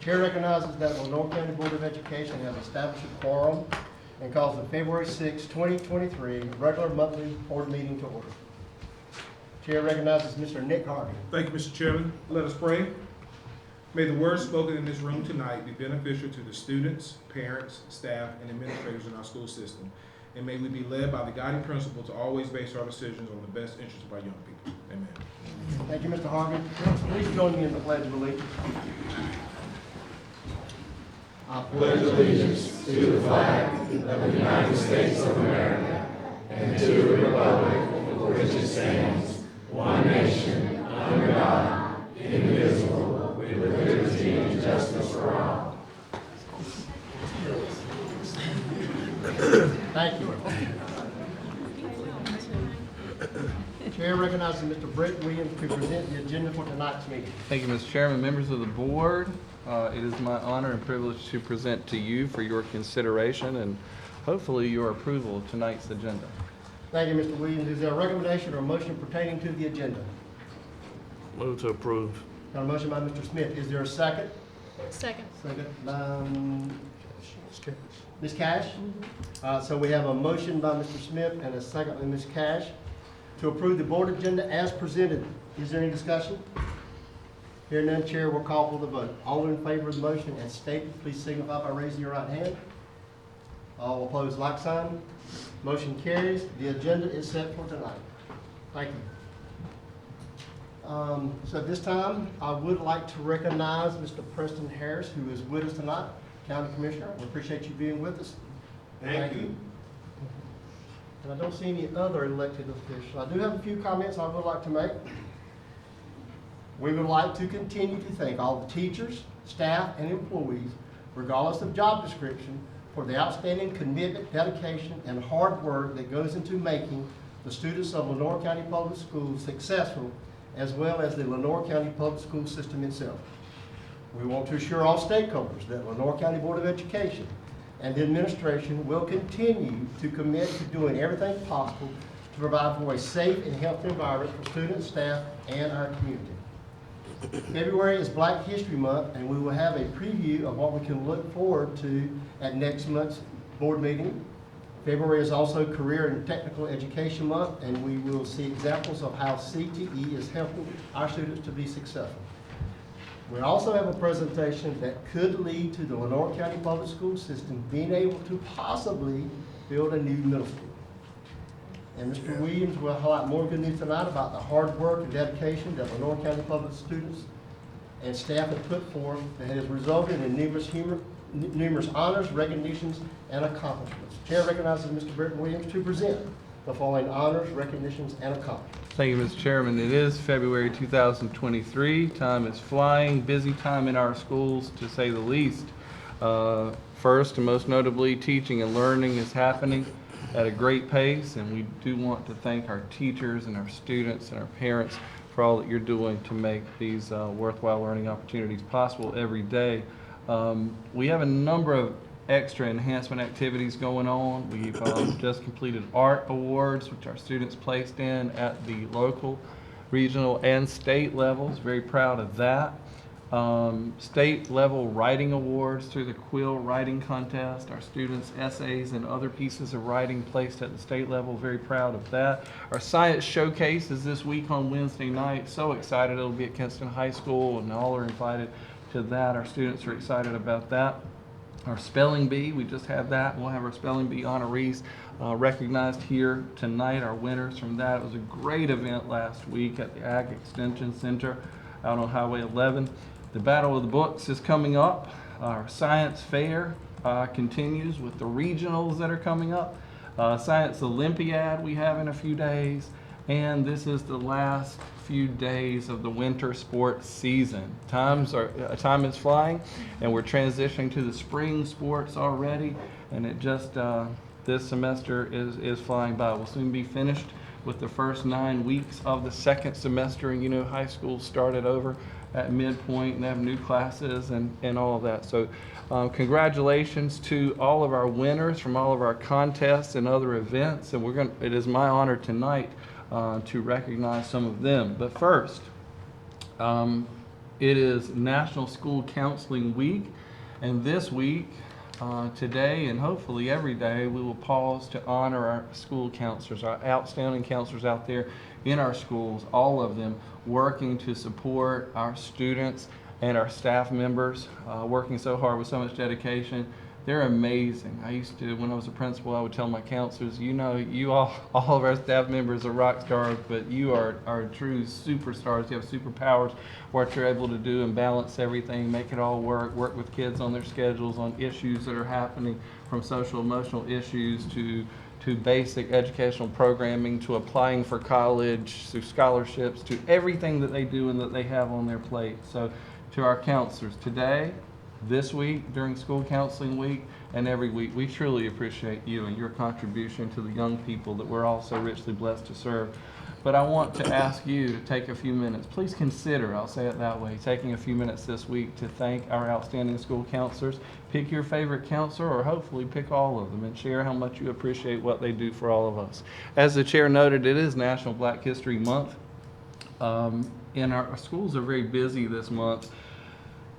Chair recognizes that Lenore County Board of Education has established a quorum and calls the February 6, 2023 regular monthly board meeting to order. Chair recognizes Mr. Nick Harvey. Thank you, Mr. Chairman. Let us pray. May the words spoken in this room tonight be beneficial to the students, parents, staff, and administrators in our school system. And may we be led by the guiding principle to always base our decisions on the best interest of our young people. Amen. Thank you, Mr. Harvey. Please join me in the Pledge of Allegiance. I pledge allegiance to the flag of the United States of America and to the republic for which it stands, one nation, under God, indivisible, with liberty and justice for all. Thank you. Chair recognizes Mr. Brett Williams to present the agenda for tonight's meeting. Thank you, Mr. Chairman, members of the board. It is my honor and privilege to present to you for your consideration and hopefully your approval of tonight's agenda. Thank you, Mr. Williams. Is there a recommendation or a motion pertaining to the agenda? Move to approve. Got a motion by Mr. Smith. Is there a second? Second. Second by Ms. Cash. So we have a motion by Mr. Smith and a second by Ms. Cash to approve the board agenda as presented. Is there any discussion? Hearing none, Chair will call for the vote. All in favor of the motion as stated, please signify by raising your right hand. All opposed, like sign. Motion carries. The agenda is set for tonight. Thank you. So at this time, I would like to recognize Mr. Preston Harris, who is with us tonight, County Commissioner. We appreciate you being with us. Thank you. And I don't see any other elected officials. I do have a few comments I would like to make. We would like to continue to thank all the teachers, staff, and employees, regardless of job description, for the outstanding commitment, dedication, and hard work that goes into making the students of Lenore County Public Schools successful, as well as the Lenore County Public School System itself. We want to assure all stakeholders that Lenore County Board of Education and the administration will continue to commit to doing everything possible to provide for a safe and healthy environment for students, staff, and our community. February is Black History Month, and we will have a preview of what we can look forward to at next month's board meeting. February is also Career and Technical Education Month, and we will see examples of how CTE is helping our students to be successful. We also have a presentation that could lead to the Lenore County Public School System being able to possibly build a new middle school. And Mr. Williams will highlight more good news tonight about the hard work and dedication that Lenore County Public students and staff have put forth that has resulted in numerous honors, recognitions, and accomplishments. Chair recognizes Mr. Brett Williams to present the following honors, recognitions, and accomplishments. Thank you, Mr. Chairman. It is February 2023. Time is flying, busy time in our schools, to say the least. First and most notably, teaching and learning is happening at a great pace, and we do want to thank our teachers and our students and our parents for all that you're doing to make these worthwhile learning opportunities possible every day. We have a number of extra enhancement activities going on. We've just completed art awards, which our students placed in at the local, regional, and state levels. Very proud of that. State level writing awards through the Quill Writing Contest. Our students' essays and other pieces of writing placed at the state level. Very proud of that. Our science showcase is this week on Wednesday night. So excited. It'll be at Kinston High School, and all are invited to that. Our students are excited about that. Our spelling bee, we just had that. We'll have our spelling bee honorees recognized here tonight, our winners from that. It was a great event last week at the Ag Extension Center out on Highway 11. The Battle of the Books is coming up. Our science fair continues with the regionals that are coming up. Science Olympiad we have in a few days. And this is the last few days of the winter sports season. Time is flying, and we're transitioning to the spring sports already, and it just this semester is flying by. We'll soon be finished with the first 9 weeks of the second semester, and you know high school started over at midpoint and they have new classes and all of that. So congratulations to all of our winners from all of our contests and other events, and it is my honor tonight to recognize some of them. But first, It is National School Counseling Week, and this week, today and hopefully every day, we will pause to honor our school counselors, our outstanding counselors out there in our schools, all of them working to support our students and our staff members, working so hard with so much dedication. They're amazing. I used to, when I was a principal, I would tell my counselors, you know, you all of our staff members are rock stars, but you are true superstars. You have superpowers, what you're able to do and balance everything, make it all work with kids on their schedules, on issues that are happening, from social emotional issues to basic educational programming, to applying for college, to scholarships, to everything that they do and that they have on their plate. So to our counselors today, this week, during School Counseling Week, and every week, we truly appreciate you and your contribution to the young people that we're all so richly blessed to serve. But I want to ask you to take a few minutes. Please consider, I'll say it that way, taking a few minutes this week to thank our outstanding school counselors. Pick your favorite counselor, or hopefully pick all of them, and share how much you appreciate what they do for all of us. As the chair noted, it is National Black History Month, and our schools are very busy this month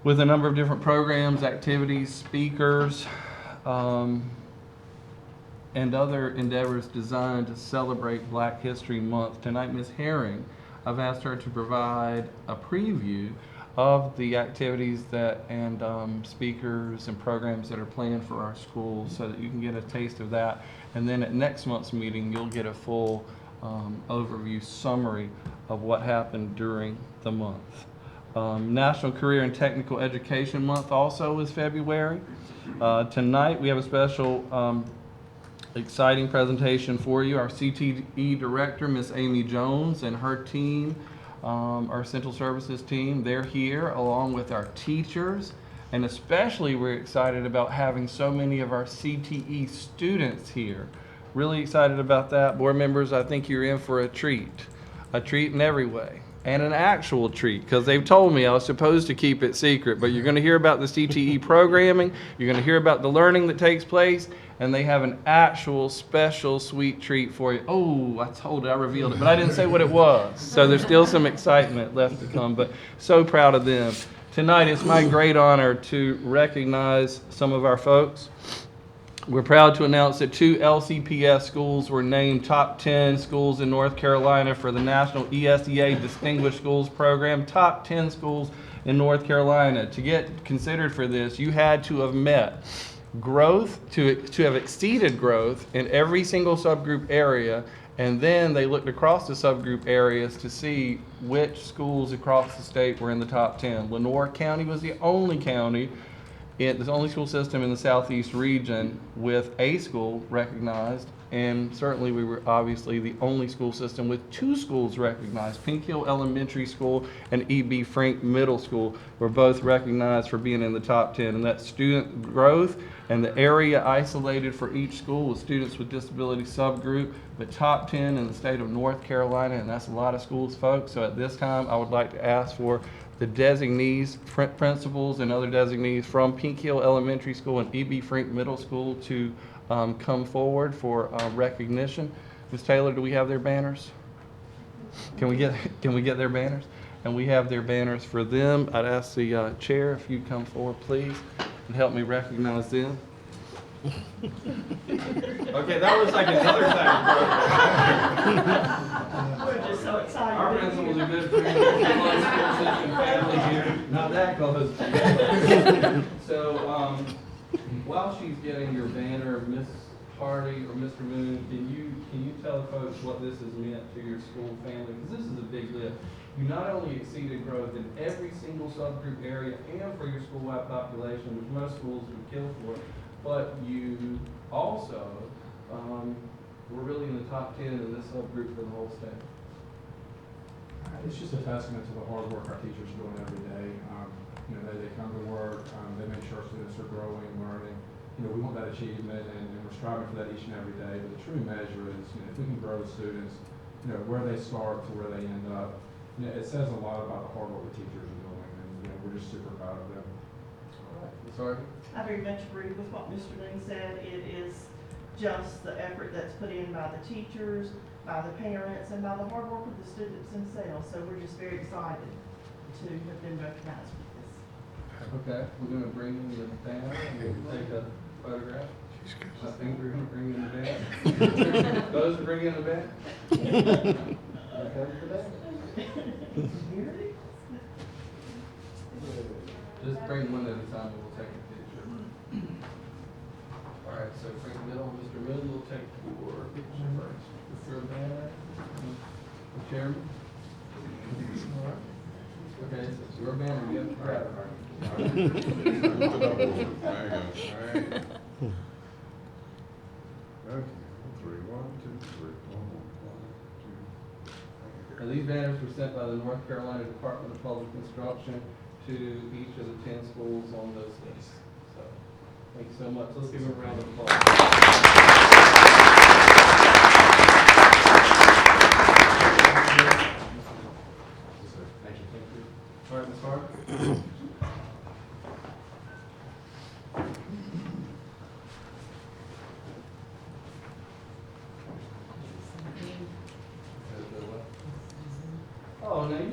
with a number of different programs, activities, speakers, and other endeavors designed to celebrate Black History Month. Tonight, Ms. Herring, I've asked her to provide a preview of the activities and speakers and programs that are planned for our schools, so that you can get a taste of that. And then at next month's meeting, you'll get a full overview summary of what happened during the month. National Career and Technical Education Month also is February. Tonight we have a special exciting presentation for you. Our CTE Director, Miss Amy Jones, and her team, our Central Services team, they're here along with our teachers, and especially we're excited about having so many of our CTE students here. Really excited about that. Board members, I think you're in for a treat in every way. And an actual treat, because they've told me I was supposed to keep it secret, but you're going to hear about the CTE programming, you're going to hear about the learning that takes place, and they have an actual special sweet treat for you. Oh, I revealed it, but I didn't say what it was. So there's still some excitement left to come, but so proud of them. Tonight, it's my great honor to recognize some of our folks. We're proud to announce that 2 LCPS schools were named top 10 schools in North Carolina for the National ESEA Distinguished Schools Program. Top 10 schools in North Carolina. To get considered for this, you had to have met growth, to have exceeded growth in every single subgroup area, and then they looked across the subgroup areas to see which schools across the state were in the top 10. Lenoir County was the only county, the only school system in the southeast region with a school recognized, and certainly we were obviously the only school system with 2 schools recognized. Pink Hill Elementary School and E.B. Frank Middle School were both recognized for being in the top 10, and that student growth and the area isolated for each school with students with disability subgroup, but top 10 in the state of North Carolina, and that's a lot of schools, folks. So at this time, I would like to ask for the designees, principals, and other designees from Pink Hill Elementary School and E.B. Frank Middle School to come forward for recognition. Ms. Taylor, do we have their banners? Can we get their banners? And we have their banners for them. I'd ask the chair if you'd come forward, please, and help me recognize them. Okay, that was like another thing. We're just so excited. Our principals are good friends. School system family here. Not that close. Together. So, while she's getting your banner, Miss Hardy or Mr. Moon, can you tell folks what this has meant to your school family? Because this is a big lift. You not only exceeded growth in every single subgroup area and for your school-wide population, which most schools would kill for, but you also were really in the top 10 in this subgroup for the whole state. It's just a testament to the hard work our teachers are doing every day. They come to work, they make sure students are growing, learning. We want that achievement, and we're striving for that each and every day. But the true measure is, if we can grow the students, where they start to where they end up. It says a lot about the hard work the teachers are doing, and we're just super proud of them. All right, Ms. Hardy? I very much agree with what Mr. Dean said. It is just the effort that's put in by the teachers, by the parents, and by the hard work of the students themselves. So we're just very excited to have been recognized with this. Okay, we're gonna bring in the banner and we'll take a photograph. I think we're gonna bring in the banner. Those who bring in the banner? Okay for that? Here it is. Just bring one at a time and we'll take a picture. All right, so bring middle, Mr. Mills will take your picture first. Mr. Banner, the chairman. All right. Okay, so it's your banner, you have to grab it. All right. Okay, 3, 1, 2, 3, 1, 1, 2. Now, these banners were sent by the North Carolina Department of Public Instruction to each of the 10 schools on those lists. So, thanks so much. Let's give them a round of applause. Thank you. All right, Ms. Hart. Oh, no, you know,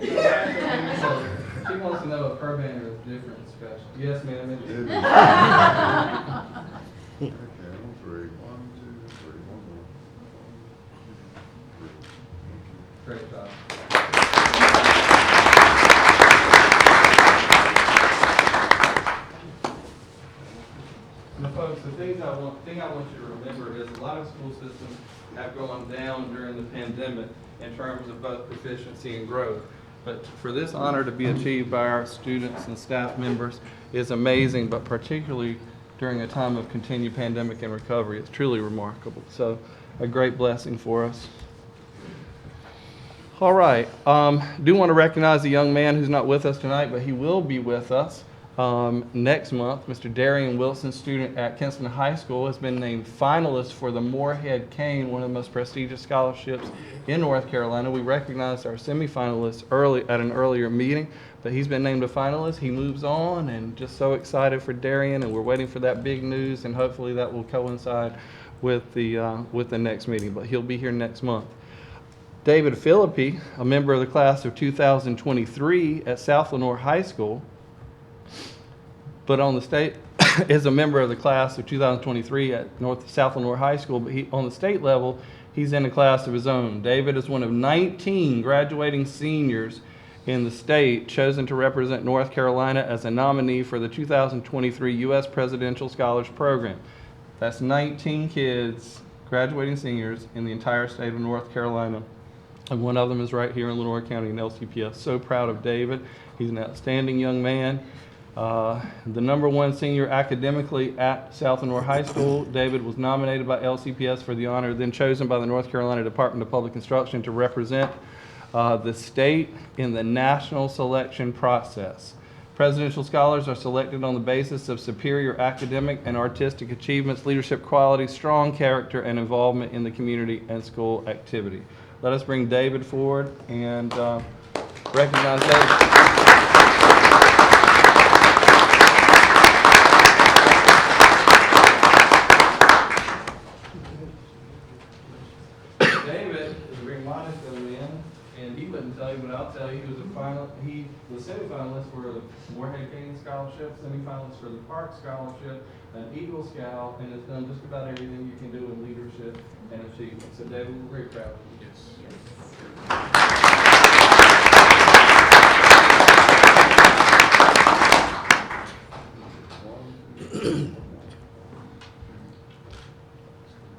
she wants to know if her banner is different and special. Yes, ma'am, it is. Okay, 3, 1, 2, 3, 1 more. 1, 2, 3. Great job. Now, folks, the thing I want you to remember is a lot of school systems have gone down during the pandemic in terms of both proficiency and growth. But for this honor to be achieved by our students and staff members is amazing, but particularly during a time of continued pandemic and recovery, it's truly remarkable. So, a great blessing for us. All right, do want to recognize a young man who's not with us tonight, but he will be with us next month. Mr. Darian Wilson, student at Kinston High School, has been named finalist for the Moorhead Cane, one of the most prestigious scholarships in North Carolina. We recognized our semifinalists at an earlier meeting, but he's been named a finalist. He moves on, and just so excited for Darian, and we're waiting for that big news, and hopefully that will coincide with the next meeting, but he'll be here next month. David Philippi, a member of the class of 2023 at South Lenoir High School, but on the state is a member of the class of 2023 at South Lenoir High School, but on the state level, he's in a class of his own. David is one of 19 graduating seniors in the state chosen to represent North Carolina as a nominee for the 2023 U.S. Presidential Scholars Program. That's 19 kids, graduating seniors in the entire state of North Carolina. And one of them is right here in Lenoir County in LCPS. So proud of David. He's an outstanding young man. The #1 senior academically at South Lenoir High School, David was nominated by LCPS for the honor, then chosen by the North Carolina Department of Public Instruction to represent the state in the national selection process. Presidential scholars are selected on the basis of superior academic and artistic achievements, leadership qualities, strong character, and involvement in the community and school activity. Let us bring David forward and recognize David. David is a very modest young man, and he wouldn't tell you, but I'll tell you, he was semifinalist for the Moorhead Cane Scholarship, semifinalist for the Park Scholarship, an Eagle Scout, and has done just about everything you can do in leadership and achievement. So David, we're very proud of you.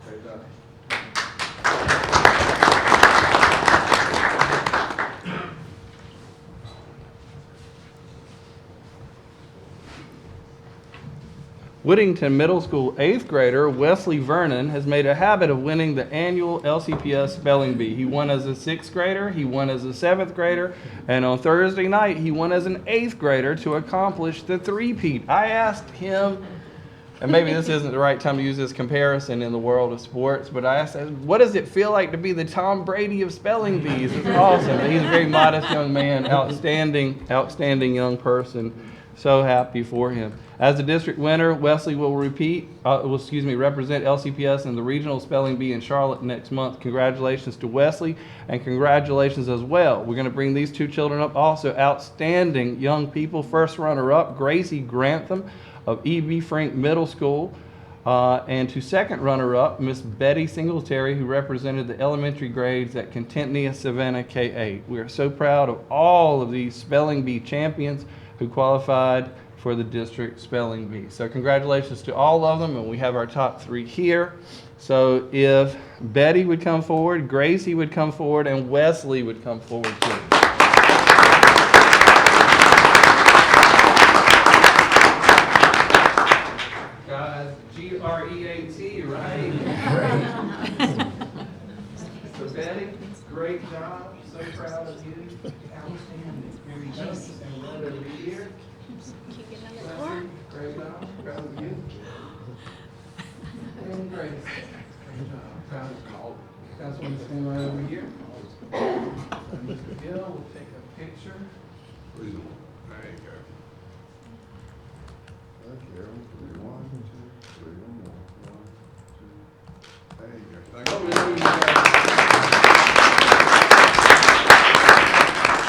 Great job. Whittington Middle School 8th grader Wesley Vernon has made a habit of winning the annual LCPS Spelling Bee. He won as a 6th grader, he won as a 7th grader, and on Thursday night he won as an 8th grader to accomplish the three-peat. I asked him, and maybe this isn't the right time to use this comparison in the world of sports, but I asked him, what does it feel like to be the Tom Brady of spelling bees? It's awesome. He's a very modest young man, outstanding young person. So happy for him. As the district winner, Wesley will represent LCPS in the regional spelling bee in Charlotte next month. Congratulations to Wesley, and congratulations as well. We're going to bring these two children up also. Outstanding young people. First runner-up, Gracie Grantham of E.B. Frank Middle School. And to second runner-up, Miss Betty Singletary, who represented the elementary grades at Contentnia Savannah K-8. We are so proud of all of these spelling bee champions who qualified for the district spelling bee. So congratulations to all of them, and we have our top 3 here. So if Betty would come forward, Gracie would come forward, and Wesley would come forward too. Guys, G-R-E-A-T, right? So Betty, great job. So proud of you. Outstanding. Very nice. And led over here. Wesley, great job. Proud of you. And Grace. Great job. Proud of you. Guys want to stand right over here. Mr. Gill will take a picture. There you go. Okay, 1, 2, 3, 1 more. 1, 2. There you go. Thank you.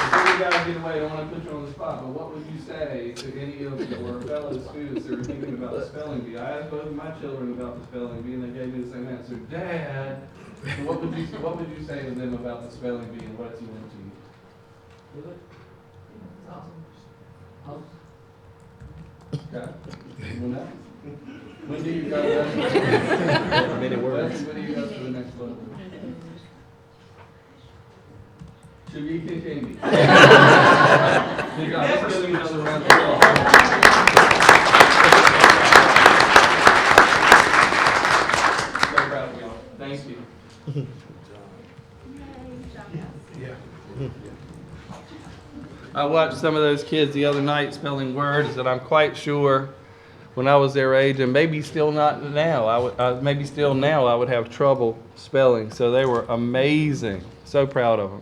Before you guys get away, I don't want to put you on the spot, but what would you say to any of your fellow students that are thinking about the spelling bee? I asked both of my children about the spelling bee, and they gave me the same answer. Dad, what would you say to them about the spelling bee, and what's it meant to you? Really? Awesome. Okay. Anyone else? When do you go next? Many words. When do you go to the next level? To be continued. You guys, let's give each other a round of applause. So proud of y'all. Thank you. I watched some of those kids the other night spelling words that I'm quite sure when I was their age, and maybe still not now, I would have trouble spelling. So they were amazing. So proud of them.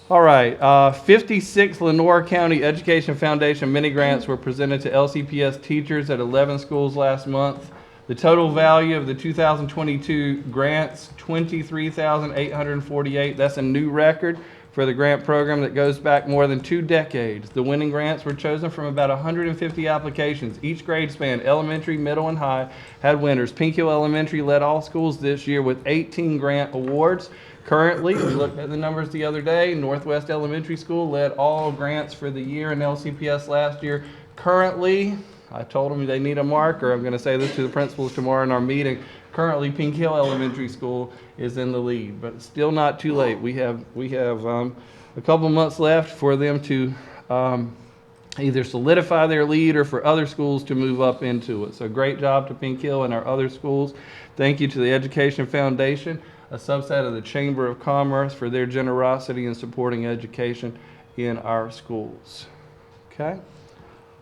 All right, 56 Lenore County Education Foundation mini grants were presented to LCPS teachers at 11 schools last month. The total value of the 2022 grants, $23,848. That's a new record for the grant program that goes back more than 2 decades. The winning grants were chosen from about 150 applications. Each grade span, elementary, middle, and high, had winners. Pink Hill Elementary led all schools this year with 18 grant awards. Currently, we looked at the numbers the other day, Northwest Elementary School led all grants for the year in LCPS last year. Currently, I told them they need a marker. I'm going to say this to the principals tomorrow in our meeting. Currently, Pink Hill Elementary School is in the lead, but it's still not too late. We have a couple months left for them to either solidify their lead or for other schools to move up into it. So great job to Pink Hill and our other schools. Thank you to the Education Foundation, a subset of the Chamber of Commerce, for their generosity in supporting education in our schools. Okay?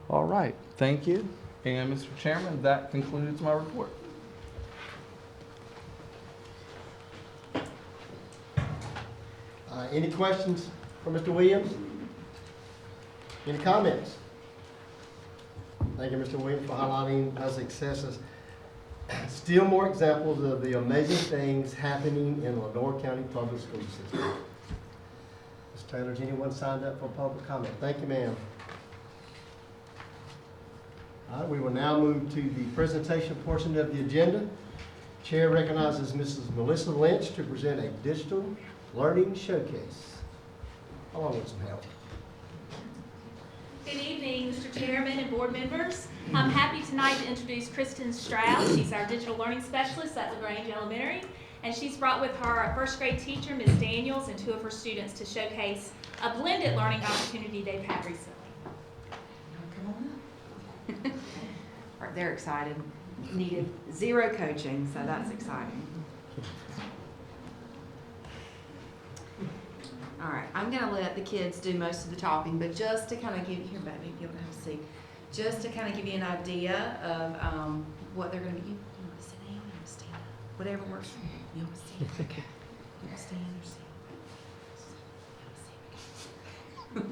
All right. Thank you. And Mr. Chairman, that concludes my report. Any questions for Mr. Williams? Any comments? Thank you, Mr. Williams, for highlighting our successes. Still more examples of the amazing things happening in Lenore County Public School System. Ms. Taylor, has anyone signed up for public comment? Thank you, ma'am. All right, we will now move to the presentation portion of the agenda. Chair recognizes Mrs. Melissa Lynch to present a digital learning showcase. Along with some help. Good evening, Mr. Chairman and board members. I'm happy tonight to introduce Kristen Strauss. She's our digital learning specialist at LaGrange Elementary, and she's brought with her a first grade teacher, Ms. Daniels, and 2 of her students to showcase a blended learning opportunity they've had recently. Come on up. They're excited. Needed 0 coaching, so that's exciting. All right, I'm going to let the kids do most of the talking, but just to kind of give you, here, baby, you don't have a seat, just to kind of give you an idea of what they're going to be. You want to sit down, you want to stand up, whatever works for you. You want to stand, okay. You want to stand or sit?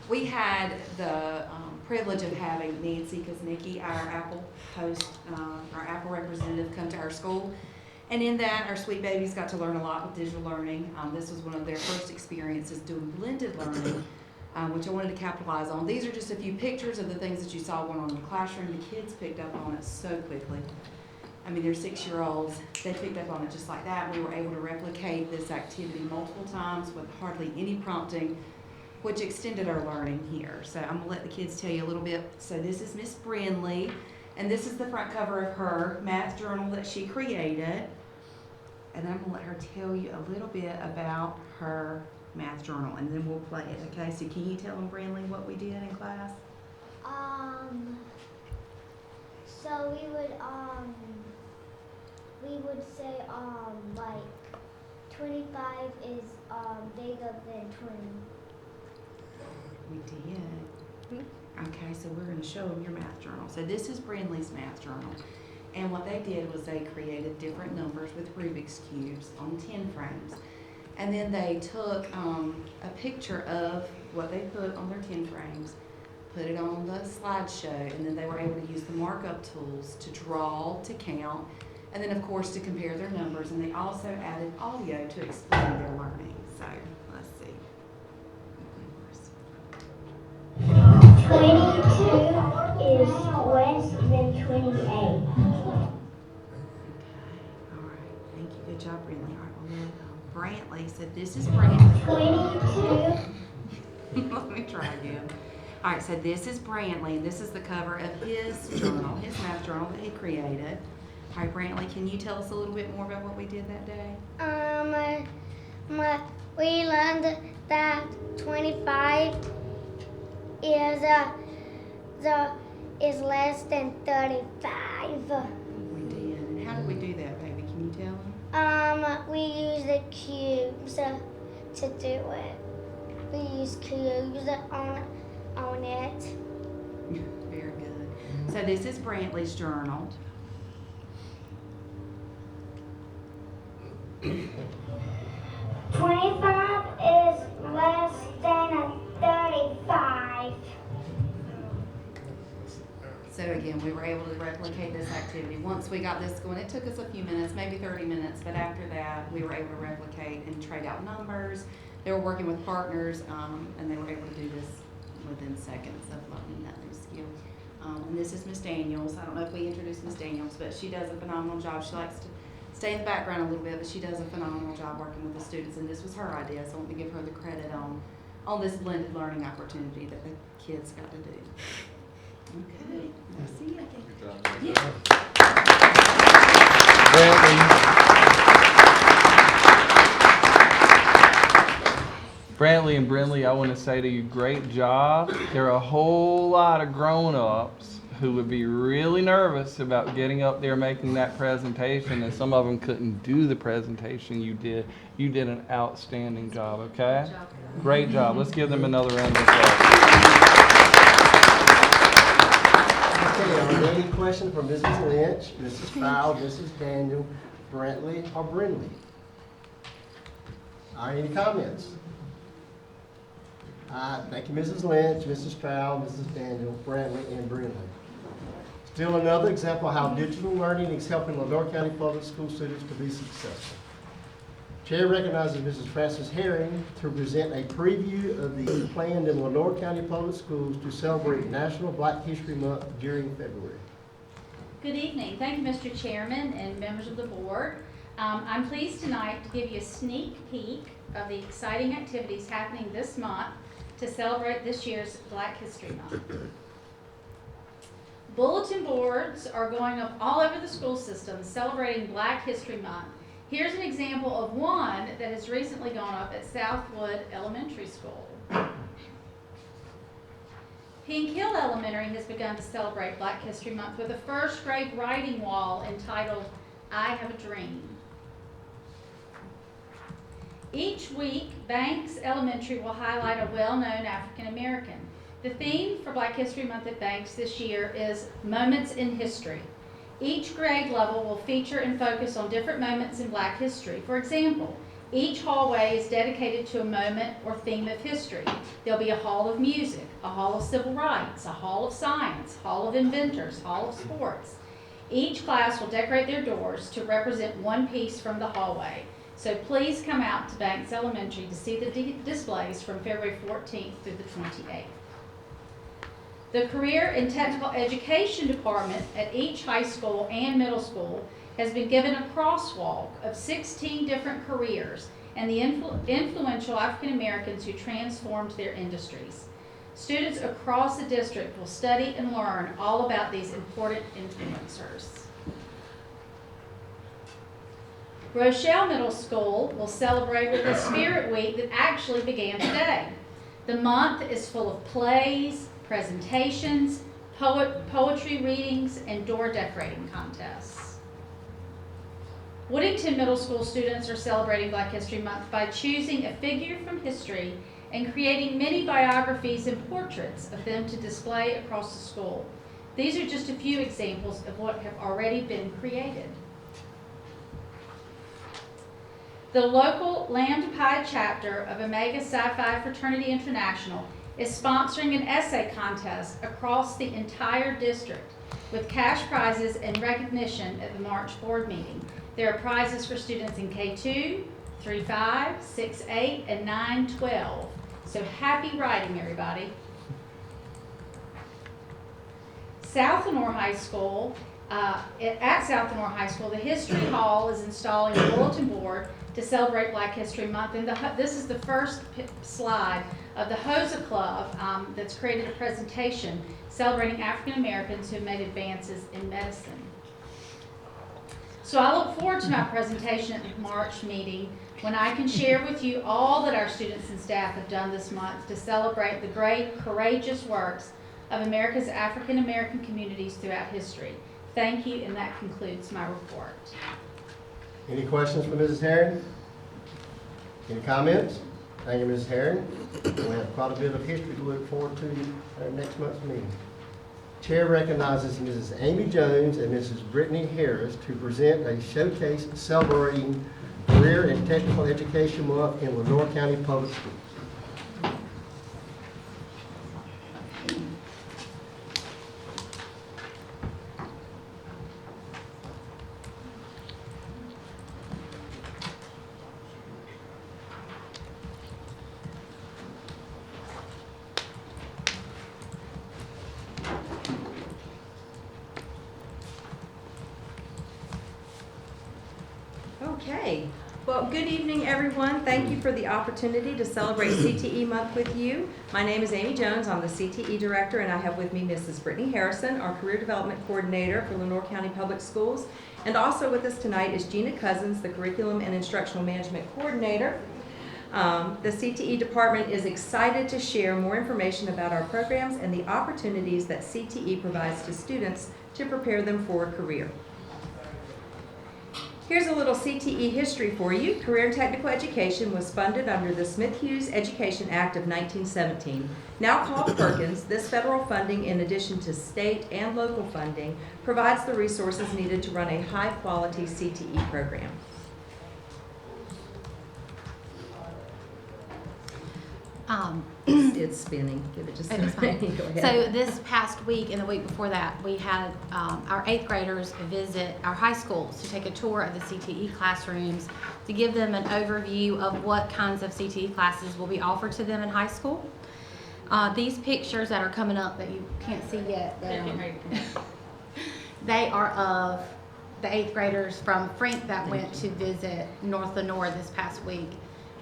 We had the privilege of having Nancy Kuznicki, our Apple host, our Apple representative, come to our school. And in that, our sweet babies got to learn a lot with digital learning. This was one of their first experiences doing blended learning, which I wanted to capitalize on. These are just a few pictures of the things that you saw going on in the classroom. The kids picked up on it so quickly. I mean, they're 6-year-olds. They picked up on it just like that. We were able to replicate this activity multiple times with hardly any prompting, which extended our learning here. So I'm gonna let the kids tell you a little bit. So this is Miss Brindley, and this is the front cover of her math journal that she created. And I'm gonna let her tell you a little bit about her math journal, and then we'll play it, okay? So can you tell them, Brindley, what we did in class? So we would say, like 25 is, bigger than 20. We did. Okay, so we're gonna show them your math journal. So this is Brindley's math journal. And what they did was they created different numbers with Rubik's Cubes on 10 frames. And then they took a picture of what they put on their 10 frames, put it on the slideshow, and then they were able to use the markup tools to draw, to count, and then of course to compare their numbers. And they also added audio to explain their learning. So let's see. 22 is less than 28. All right, thank you. Good job, Brindley. All right, we'll let Brantley. So this is Brantley. 22. Let me try again. All right, so this is Brantley, and this is the cover of his journal, his math journal that he created. All right, Brantley, can you tell us a little bit more about what we did that day? We learned that 25 is less than 35. We did. And how did we do that, baby? Can you tell them? We use the cubes to do it. We use cubes on it. Very good. So this is Brantley's journal. 25 is less than 35. So again, we were able to replicate this activity. Once we got this going, it took us a few minutes, maybe 30 minutes, but after that, we were able to replicate and trade out numbers. They were working with partners, and they were able to do this within seconds of learning that new skill. And this is Miss Daniels. I don't know if we introduced Miss Daniels, but she does a phenomenal job. She likes to stay in the background a little bit, but she does a phenomenal job working with the students, and this was her idea, so I want to give her the credit on this blended learning opportunity that the kids got to do. Okay, let's see, I think. Good job. Yeah. Brantley and Brindley, I want to say to you, great job. There are a whole lot of grown-ups who would be really nervous about getting up there making that presentation, and some of them couldn't do the presentation you did. You did an outstanding job, okay? Great job. Let's give them another round of applause. Okay, are there any questions from Mrs. Lynch, Mrs. Powell, Mrs. Daniel, Brantley, or Brindley? Are any comments? Thank you, Mrs. Lynch, Mrs. Powell, Mrs. Daniel, Brantley, and Brindley. Still another example of how digital learning is helping Lenore County Public School students to be successful. Chair recognizes Mrs. Frances Herring to present a preview of the planned in Lenore County Public Schools to celebrate National Black History Month during February. Good evening. Thank you, Mr. Chairman and members of the board. I'm pleased tonight to give you a sneak peek of the exciting activities happening this month to celebrate this year's Black History Month. Bulletin boards are going up all over the school system celebrating Black History Month. Here's an example of one that has recently gone up at Southwood Elementary School. Pink Hill Elementary has begun to celebrate Black History Month with a first grade writing wall entitled, I Have a Dream. Each week, Banks Elementary will highlight a well-known African American. The theme for Black History Month at Banks this year is Moments in History. Each grade level will feature and focus on different moments in Black history. For example, Each hallway is dedicated to a moment or theme of history. There'll be a hall of music, a hall of civil rights, a hall of science, hall of inventors, hall of sports. Each class will decorate their doors to represent one piece from the hallway. So please come out to Banks Elementary to see the displays from February 14th through the 28th. The Career and Technical Education Department at each high school and middle school has been given a crosswalk of 16 different careers and the influential African Americans who transformed their industries. Students across the district will study and learn all about these important influencers. Rochelle Middle School will celebrate with a Spirit Week that actually began today. The month is full of plays, presentations, poetry readings, and door decorating contests. Woodington Middle School students are celebrating Black History Month by choosing a figure from history and creating many biographies and portraits of them to display across the school. These are just a few examples of what have already been created. The local Lambda Pi chapter of Omega Psi Phi Fraternity International is sponsoring an essay contest across the entire district with cash prizes and recognition at the March board meeting. There are prizes for students in K2, 3-5, 6-8, and 9-12. So happy writing, everybody. South Lenore High School, at South Lenore High School, the History Hall is installing a bulletin board to celebrate Black History Month. And this is the first slide of the HOSA Club that's created a presentation celebrating African Americans who have made advances in medicine. So I look forward to my presentation at the March meeting when I can share with you all that our students and staff have done this month to celebrate the great, courageous works of America's African American communities throughout history. Thank you, and that concludes my report. Any questions for Mrs. Herring? Any comments? Thank you, Mrs. Herring. We have quite a bit of history to look forward to at next month's meeting. Chair recognizes Mrs. Amy Jones and Mrs. Brittany Harris to present a showcase celebrating Career and Technical Education Month in Lenore County Public Schools. Okay, well, good evening, everyone. Thank you for the opportunity to celebrate CTE Month with you. My name is Amy Jones. I'm the CTE Director, and I have with me Mrs. Brittany Harrison, our Career Development Coordinator for Lenore County Public Schools. And also with us tonight is Gina Cousins, the Curriculum and Instructional Management Coordinator. The CTE Department is excited to share more information about our programs and the opportunities that CTE provides to students to prepare them for a career. Here's a little CTE history for you. Career and Technical Education was funded under the Smith-Hughes Education Act of 1917. Now called Perkins, this federal funding, in addition to state and local funding, provides the resources needed to run a high-quality CTE program. It's spinning. Give it just a minute. Go ahead. So this past week and the week before that, we had our 8th graders visit our high schools to take a tour of the CTE classrooms to give them an overview of what kinds of CTE classes will be offered to them in high school. These pictures that are coming up that you can't see yet, they are of the 8th graders from Frank that went to visit North Lenore this past week.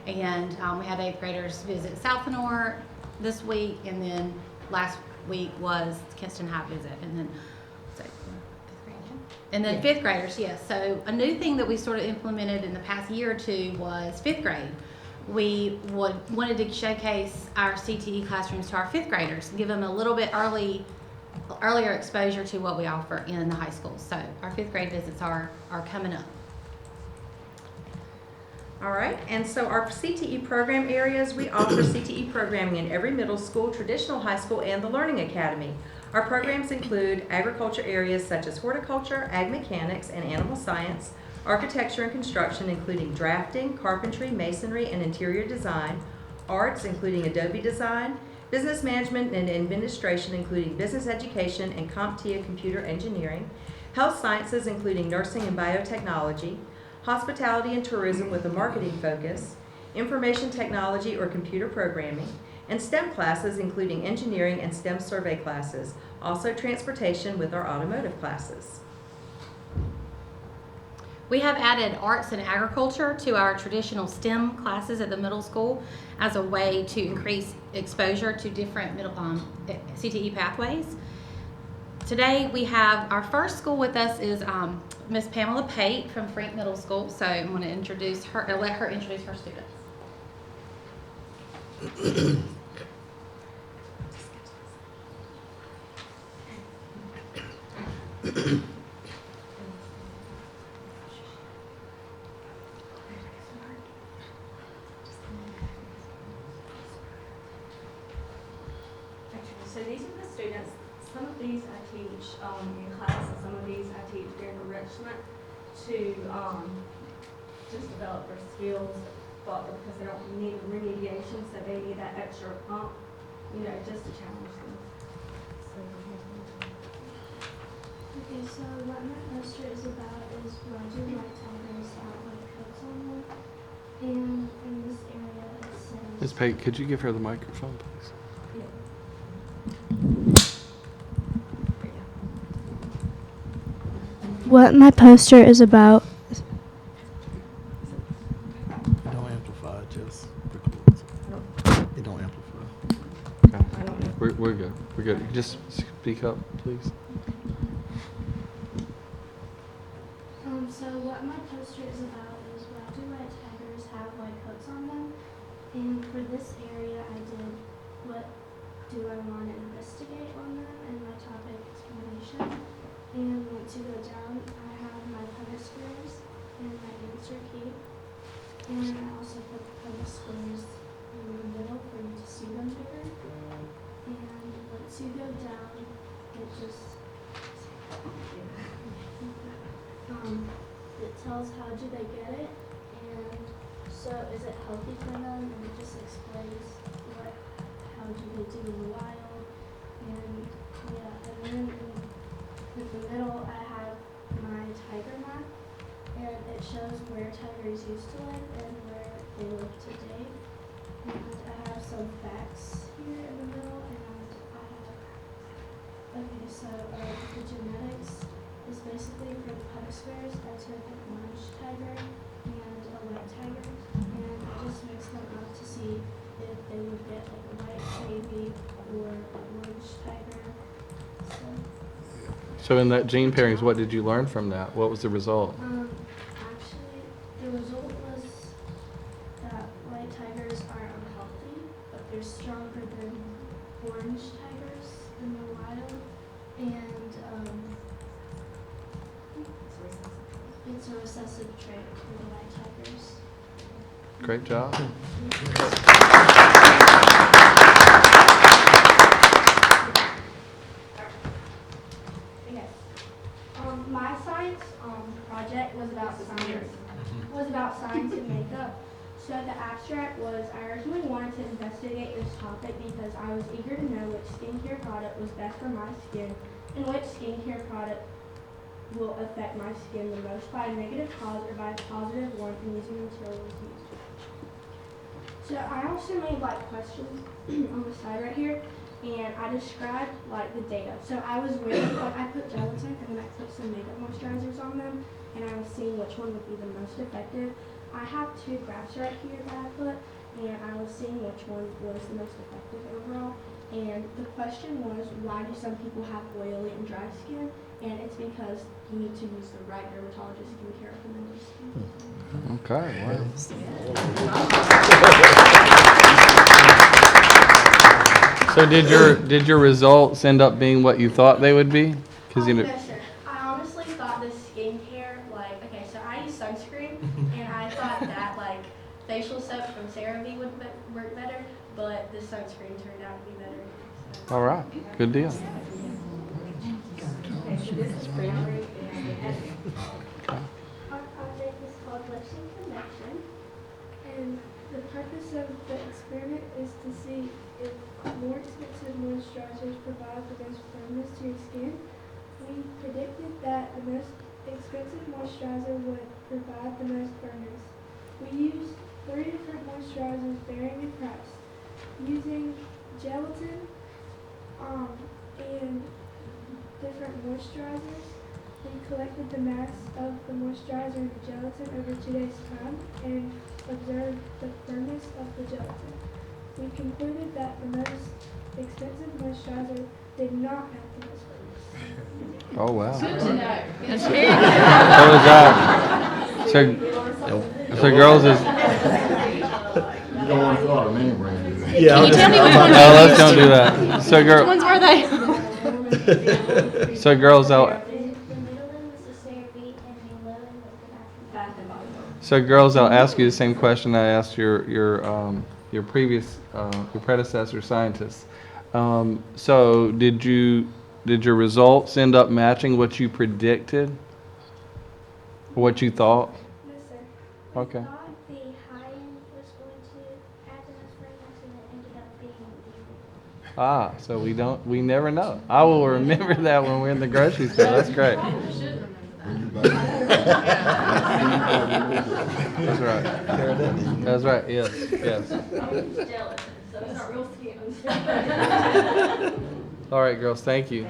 And we had 8th graders visit South Lenore this week, and then last week was Kinston High visit, and then 5th graders, yes. So a new thing that we sort of implemented in the past year or two was 5th grade. We wanted to showcase our CTE classrooms to our 5th graders, give them a little bit earlier exposure to what we offer in the high schools. So our 5th grade visits are coming up. All right, and so our CTE program areas, we offer CTE programming in every middle school, traditional high school, and the Learning Academy. Our programs include agriculture areas such as horticulture, ag mechanics, and animal science, architecture and construction, including drafting, carpentry, masonry, and interior design, arts, including Adobe design, business management and administration, including business education and CompTIA computer engineering, health sciences, including nursing and biotechnology, hospitality and tourism with a marketing focus, information technology or computer programming, and STEM classes, including engineering and STEM survey classes, also transportation with our automotive classes. We have added arts and agriculture to our traditional STEM classes at the middle school as a way to increase exposure to different CTE pathways. Today we have our first school with us is Miss Pamela Pate from Frank Middle School. So I'm going to introduce her, let her introduce her students. So these are the students. Some of these I teach in class, and some of these I teach during enrichment to just develop their skills, but because they don't need remediation, so they need that extra pump, you know, just to challenge them. Okay, so what my poster is about is why do white tigers have white coats on them? And in this area it says... Ms. Pate, could you give her the microphone, please? What my poster is about... Don't amplify, just record. It don't amplify. Okay. We're good. We're good. Just speak up, please. So what my poster is about is why do white tigers have white coats on them? And for this area I did what do I want to investigate on them, and my topic is formation. And once you go down, I have my Punnett squares and my answer key. And I also put the Punnett squares in the middle for you to see them better. And once you go down, it just it tells how do they get it, and so is it healthy for them, and it just explains how do they do in the wild, and yeah, and then in the middle I have my tiger map, and it shows where tigers used to live and where they live today, and I have some facts here in the middle, and I have, okay, so the genetics is basically for the Punnett squares. I took an orange tiger and a white tiger, and I just mixed them up to see if they would get like a white baby or an orange tiger. So in that gene pairings, what did you learn from that? What was the result? Actually, the result was that white tigers are unhealthy, but they're stronger than orange tigers in the wild, and it's a recessive trait for the white tigers. Great job. Okay. My science project was about science and makeup. So the abstract was I originally wanted to investigate this topic because I was eager to know which skincare product was best for my skin and which skincare product will affect my skin the most by a negative cause or by a positive one in using materials used. So I also made like questions on the side right here, and I described like the data. So I was wearing, like I put gelatin and then I put some makeup moisturizers on them, and I was seeing which one would be the most effective. I have two graphs right here that I put, and I was seeing which one was the most effective overall. And the question was, why do some people have oily and dry skin? And it's because you need to use the right dermatologist skincare recommendation. Okay, wow. So did your results end up being what you thought they would be? No, sir. I honestly thought the skincare, like, okay, so I use sunscreen, and I thought that, like, facial soap from CeraVe would work better, but the sunscreen turned out to be better. So. All right, good deal. Okay, so this is pre-approved. Okay. Forcing connection. And the purpose of the experiment is to see if more expensive moisturizers provide the most firmness to your skin. We predicted that the most expensive moisturizer would provide the most firmness. We used 3 different moisturizers varying in price. Using gelatin and different moisturizers, we collected the mass of the moisturizer and the gelatin over 2 days' time and observed the firmness of the gelatin. We concluded that the most expensive moisturizer did not have the most firmness. Oh, wow. Good to know. Good to So girls is, You don't want to throw them anywhere, do you? Can you tell me which ones no, you let's used? don't do that. So Which ones were they? so girls, I'll, The middle one was the CeraVe and the low one was the Bath and Body Works. So girls, I'll ask you the same question I asked your previous your predecessor scientists. So did your results end up matching what you predicted? Or what you thought? No, sir. Okay. We thought the high end was going to add the most firmness and it ended up being the So we never know. I will remember that when we're in the grocery store. That's great. That's right. That's right. Yes. Yes. Gelatin, so it's not real skin. All right, girls. Thank you.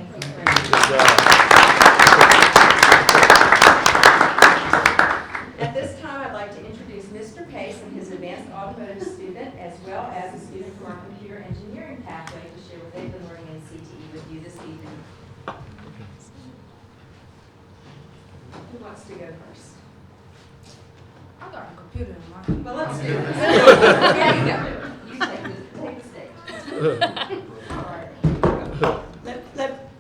At this time, I'd like to introduce Mr. Pace and his advanced automotive student, as well as a student from our computer engineering pathway to share what they've been learning in CTE with you this evening. Who wants to go first? I got a computer in my. Well, let's do this. There you go. You take the stage. All right.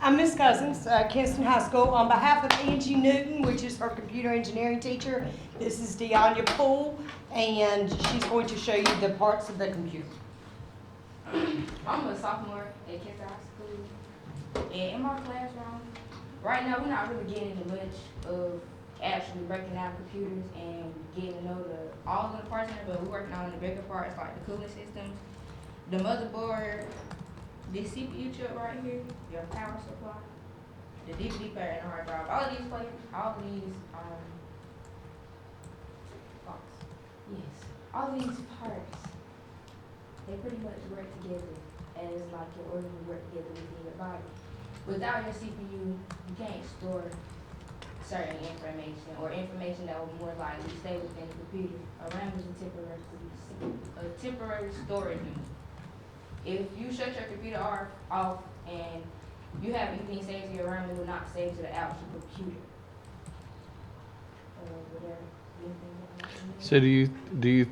I'm Miss Cousins, Kinston High School. On behalf of Angie Newton, which is her computer engineering teacher, this is Deanya Poole, and she's going to show you the parts of the computer. I'm a sophomore at Kinston High School, and in my classroom, right now we're not really getting into much of actually breaking down computers and getting to know all of the parts in there, but we're working on the bigger parts like the cooling systems, the motherboard, this CPU chip right here, your power supply, the DVD player, and the hard drive. All of these parts, they pretty much work together as like your organs work together within your body. Without your CPU, you can't store certain information or information that will more likely stay within the computer. A RAM is a temporary storage unit. If you shut your computer off and you have anything saved to your RAM, it will not save to the actual computer. So do you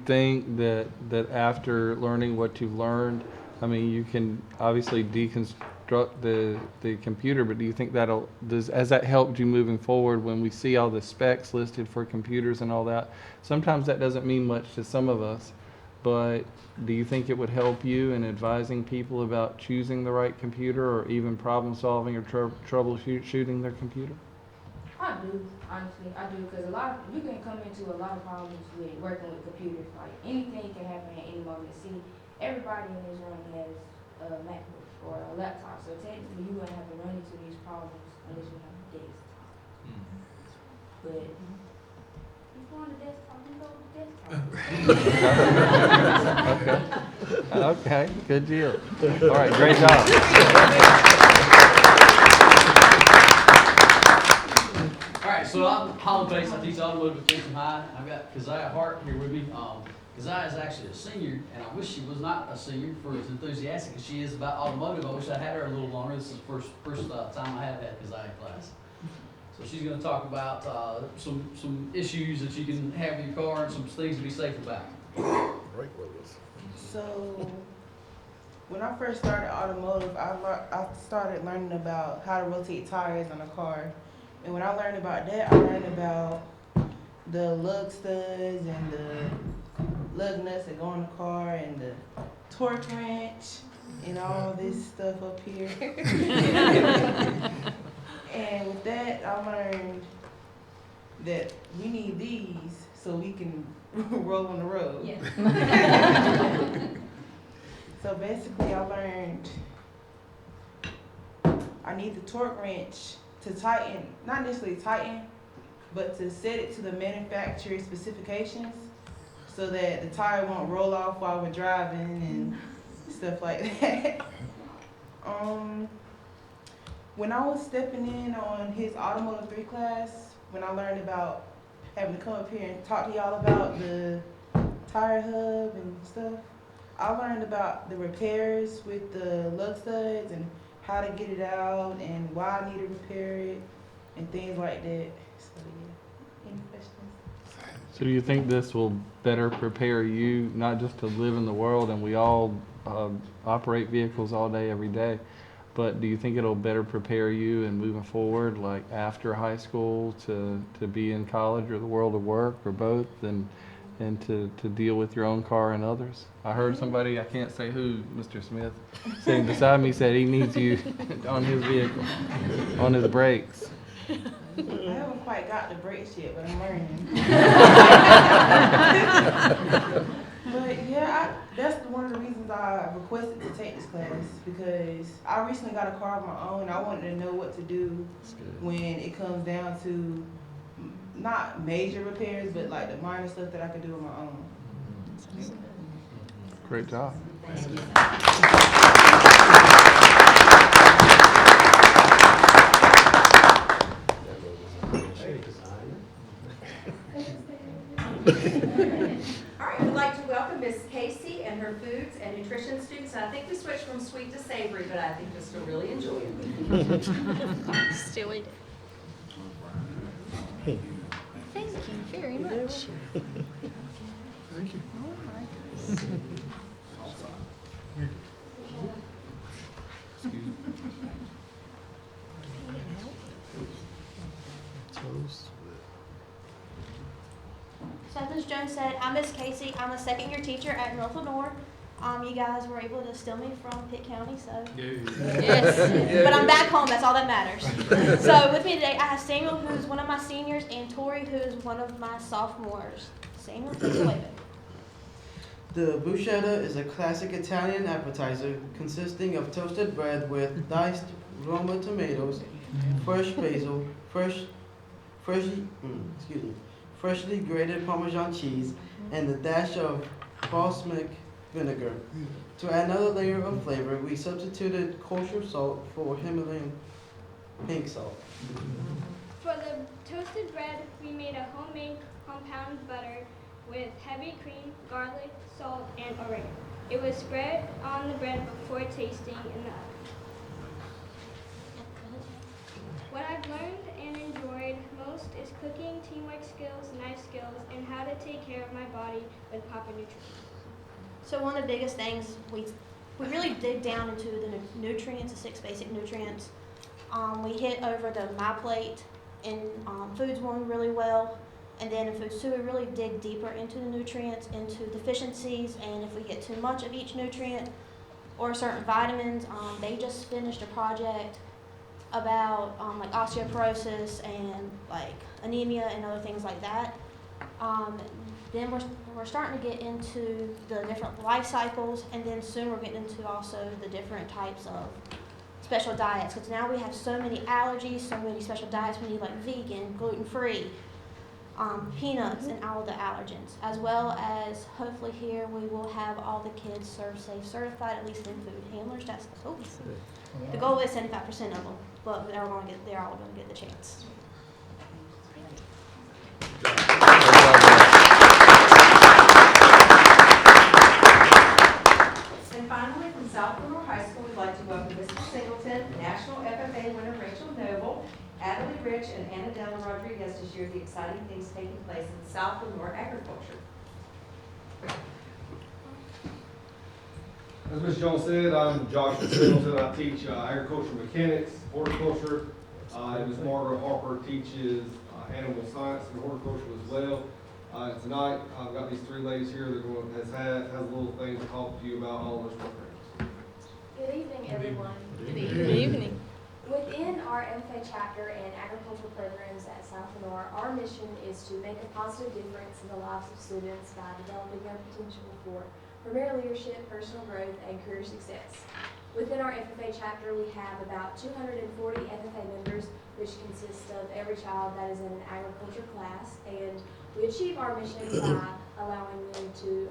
think that after learning what you've learned, I mean, you can obviously deconstruct the computer, but do you think has that helped you moving forward when we see all the specs listed for computers and all that? Sometimes that doesn't mean much to some of us, but do you think it would help you in advising people about choosing the right computer or even problem solving or troubleshooting their computer? I do, honestly, I do, because you can come into a lot of problems with working with computers. Like anything can happen at any moment. See, everybody in this room has a MacBook or a laptop, so technically you wouldn't have to run into these problems unless you have a desktop. But if you want a desktop, you go with desktop. Okay, good deal. All right, great job. All right, so I'm Holland Pace. I teach automotive at Kingston High. I've got Keziah Hart here with me. Keziah is actually a senior, and I wish she was not a senior for as enthusiastic as she is about automotive. I wish I had her a little longer. This is the first time I have had Keziah class. So she's going to talk about some issues that you can have in your car and some things to be safe about. So, when I first started automotive, I started learning about how to rotate tires on a car. And when I learned about that, I learned about the lug studs and the lug nuts that go in the car and the torque wrench and all this stuff up here. And with that, I learned that we need these so we can roll on the road. Yeah. So basically, I learned I need the torque wrench to tighten, not necessarily tighten, but to set it to the manufacturer specifications so that the tire won't roll off while we're driving and stuff like that. When I was stepping in on his Automotive 3 class, when I learned about having to come up here and talk to y'all about the tire hub and stuff, I learned about the repairs with the lug studs and how to get it out and why I need to repair it and things like that. So yeah, any questions? So do you think this will better prepare you, not just to live in the world, and we all operate vehicles all day, every day, but do you think it'll better prepare you and moving forward, like after high school, to be in college or the world of work or both, and to deal with your own car and others? I heard somebody, I can't say who, Mr. Smith, sitting beside me said he needs you on his vehicle, on his brakes. I haven't quite got the brakes yet, but I'm learning. But yeah, that's one of the reasons I requested to take this class, because I recently got a car of my own. I wanted to know what to do when it comes down to not major repairs, but like the minor stuff that I could do on my own. Great job. Thank you. All right, we'd like to welcome Miss Casey and her foods and nutrition students. And I think we switched from sweet to savory, but I think you'll still really enjoy it. Still eat it. Thank you very much. Thank you. Oh my goodness. Toast. So as Ms. Jones said, I'm Miss Casey. I'm a second-year teacher at North Lenore. You guys were able to steal me from Pitt County, so yes. But I'm back home. That's all that matters. So with me today, I have Samuel, who's one of my seniors, and Tori, who is one of my sophomores. Samuel, take it away. The bruschetta is a classic Italian appetizer consisting of toasted bread with diced Roma tomatoes, fresh basil, freshly grated Parmesan cheese, and a dash of balsamic vinegar. To add another layer of flavor, we substituted kosher salt for Himalayan pink salt. For the toasted bread, we made a homemade compound butter with heavy cream, garlic, salt, and oregano. It was spread on the bread before tasting in the oven. What I've learned and enjoyed most is cooking, teamwork skills, knife skills, and how to take care of my body with proper nutrition. So one of the biggest things, we really dig down into the nutrients, the 6 basic nutrients. We hit over the My Plate in Foods 1 really well. And then in Foods 2, we really dig deeper into the nutrients, into deficiencies, and if we get too much of each nutrient or certain vitamins. They just finished a project about like osteoporosis and like anemia and other things like that. Then we're starting to get into the different life cycles, and then soon we're getting into also the different types of special diets, because now we have so many allergies, so many special diets. We need like vegan, gluten-free, peanuts, and all the allergens, as well as hopefully here we will have all the kids serve safe certified, at least in food handlers. That's the goal. The goal is 75% of them, but they're all going to get the chance. And finally, from South Lenore High School, we'd like to welcome Mrs. Singleton, National FFA winner Rachel Noble, Adelie Rich, and Annadella Rodriguez to share the exciting things taking place in South Lenore agriculture. As Ms. Jones said, I'm Joshua Singleton. I teach agriculture mechanics, horticulture. Ms. Margaret Harper teaches animal science and horticulture as well. Tonight, I've got these 3 ladies here that has a little thing to talk to you about all those programs. Good evening, everyone. Good evening. Within our MFA chapter and agricultural programs at South Lenore, our mission is to make a positive difference in the lives of students by developing their potential for premier leadership, personal growth, and career success. Within our FFA chapter, we have about 240 FFA members, which consist of every child that is in an agriculture class, and we achieve our mission by allowing them to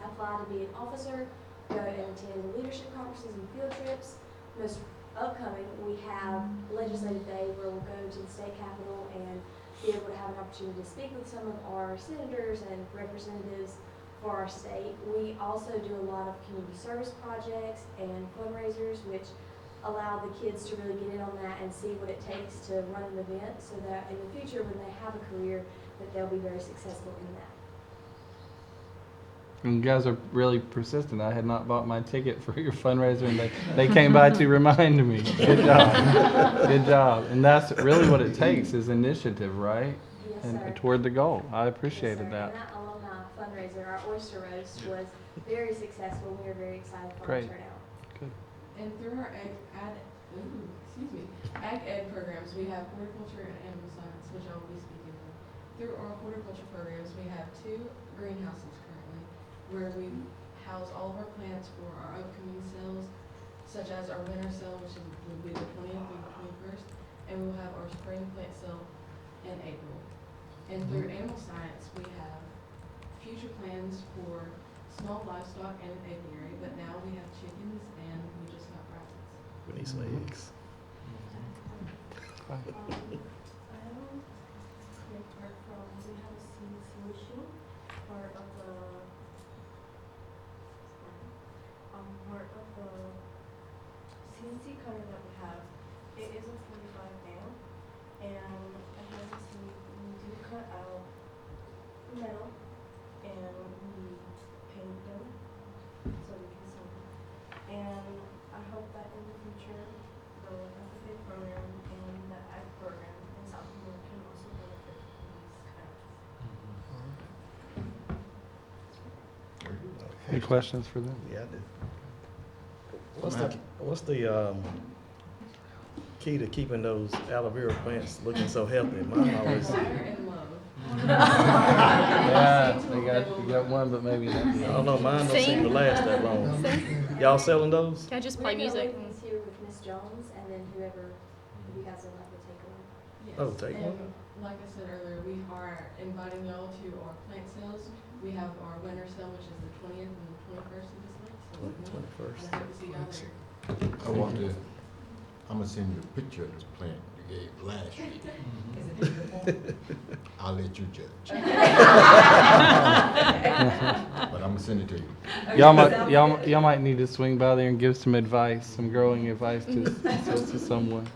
apply to be an officer, go and attend leadership conferences and field trips. Most upcoming, we have Legislative Day where we'll go to the state capitol and be able to have an opportunity to speak with some of our senators and representatives for our state. We also do a lot of community service projects and fundraisers, which allow the kids to really get in on that and see what it takes to run an event, so that in the future when they have a career that they'll be very successful in that. And you guys are really persistent. I had not bought my ticket for your fundraiser, and they came by to remind me. Good job. Good job. And that's really what it takes is initiative, right? Yes, and sir. toward the goal. I appreciated Yes, sir. that. And that alumni fundraiser, our oyster roast, was very successful. We were very excited for Great. the turnout. Good. And through our ag ed programs, we have horticulture and animal science, which I will be speaking of. Through our horticulture programs, we have 2 greenhouses currently, where we house all of our plants for our upcoming sales, such as our winter sale, which will be the 20th through the 21st, and we'll have our spring plant sale in April. And through animal science, we have future plans for small livestock and an apiary, but now we have chickens and we just got rabbits. We need some eggs. I don't part from, we have a CNC machine, part of the CNC cutter that we have. It is a 45 amp, and it has a we do cut out metal, and we paint them so we can sell them. And I hope that in the future, the FFA program and the ag program in South Florida can also benefit from these cuts. Any questions for them? Yeah, I do. What's the key to keeping those aloe vera plants looking so healthy? Mine always. Fire and love. Yeah, you got one, but maybe not. I don't know, mine don't seem to last that long. Y'all selling those? Can I just play music? He's here with Miss Jones, and then whoever you guys would like to take on. Yes. Oh, take and one. Like I said earlier, we are inviting y'all to our plant sales. We have our winter sale, which is the 20th and the 21st of this month. So we 21st. hope to see y'all there. I want to, I'm gonna send you a picture of this plant you gave last year. I'll let you judge. But I'm gonna send it to you. Y'all might need to swing by there and give some advice, some growing advice to someone.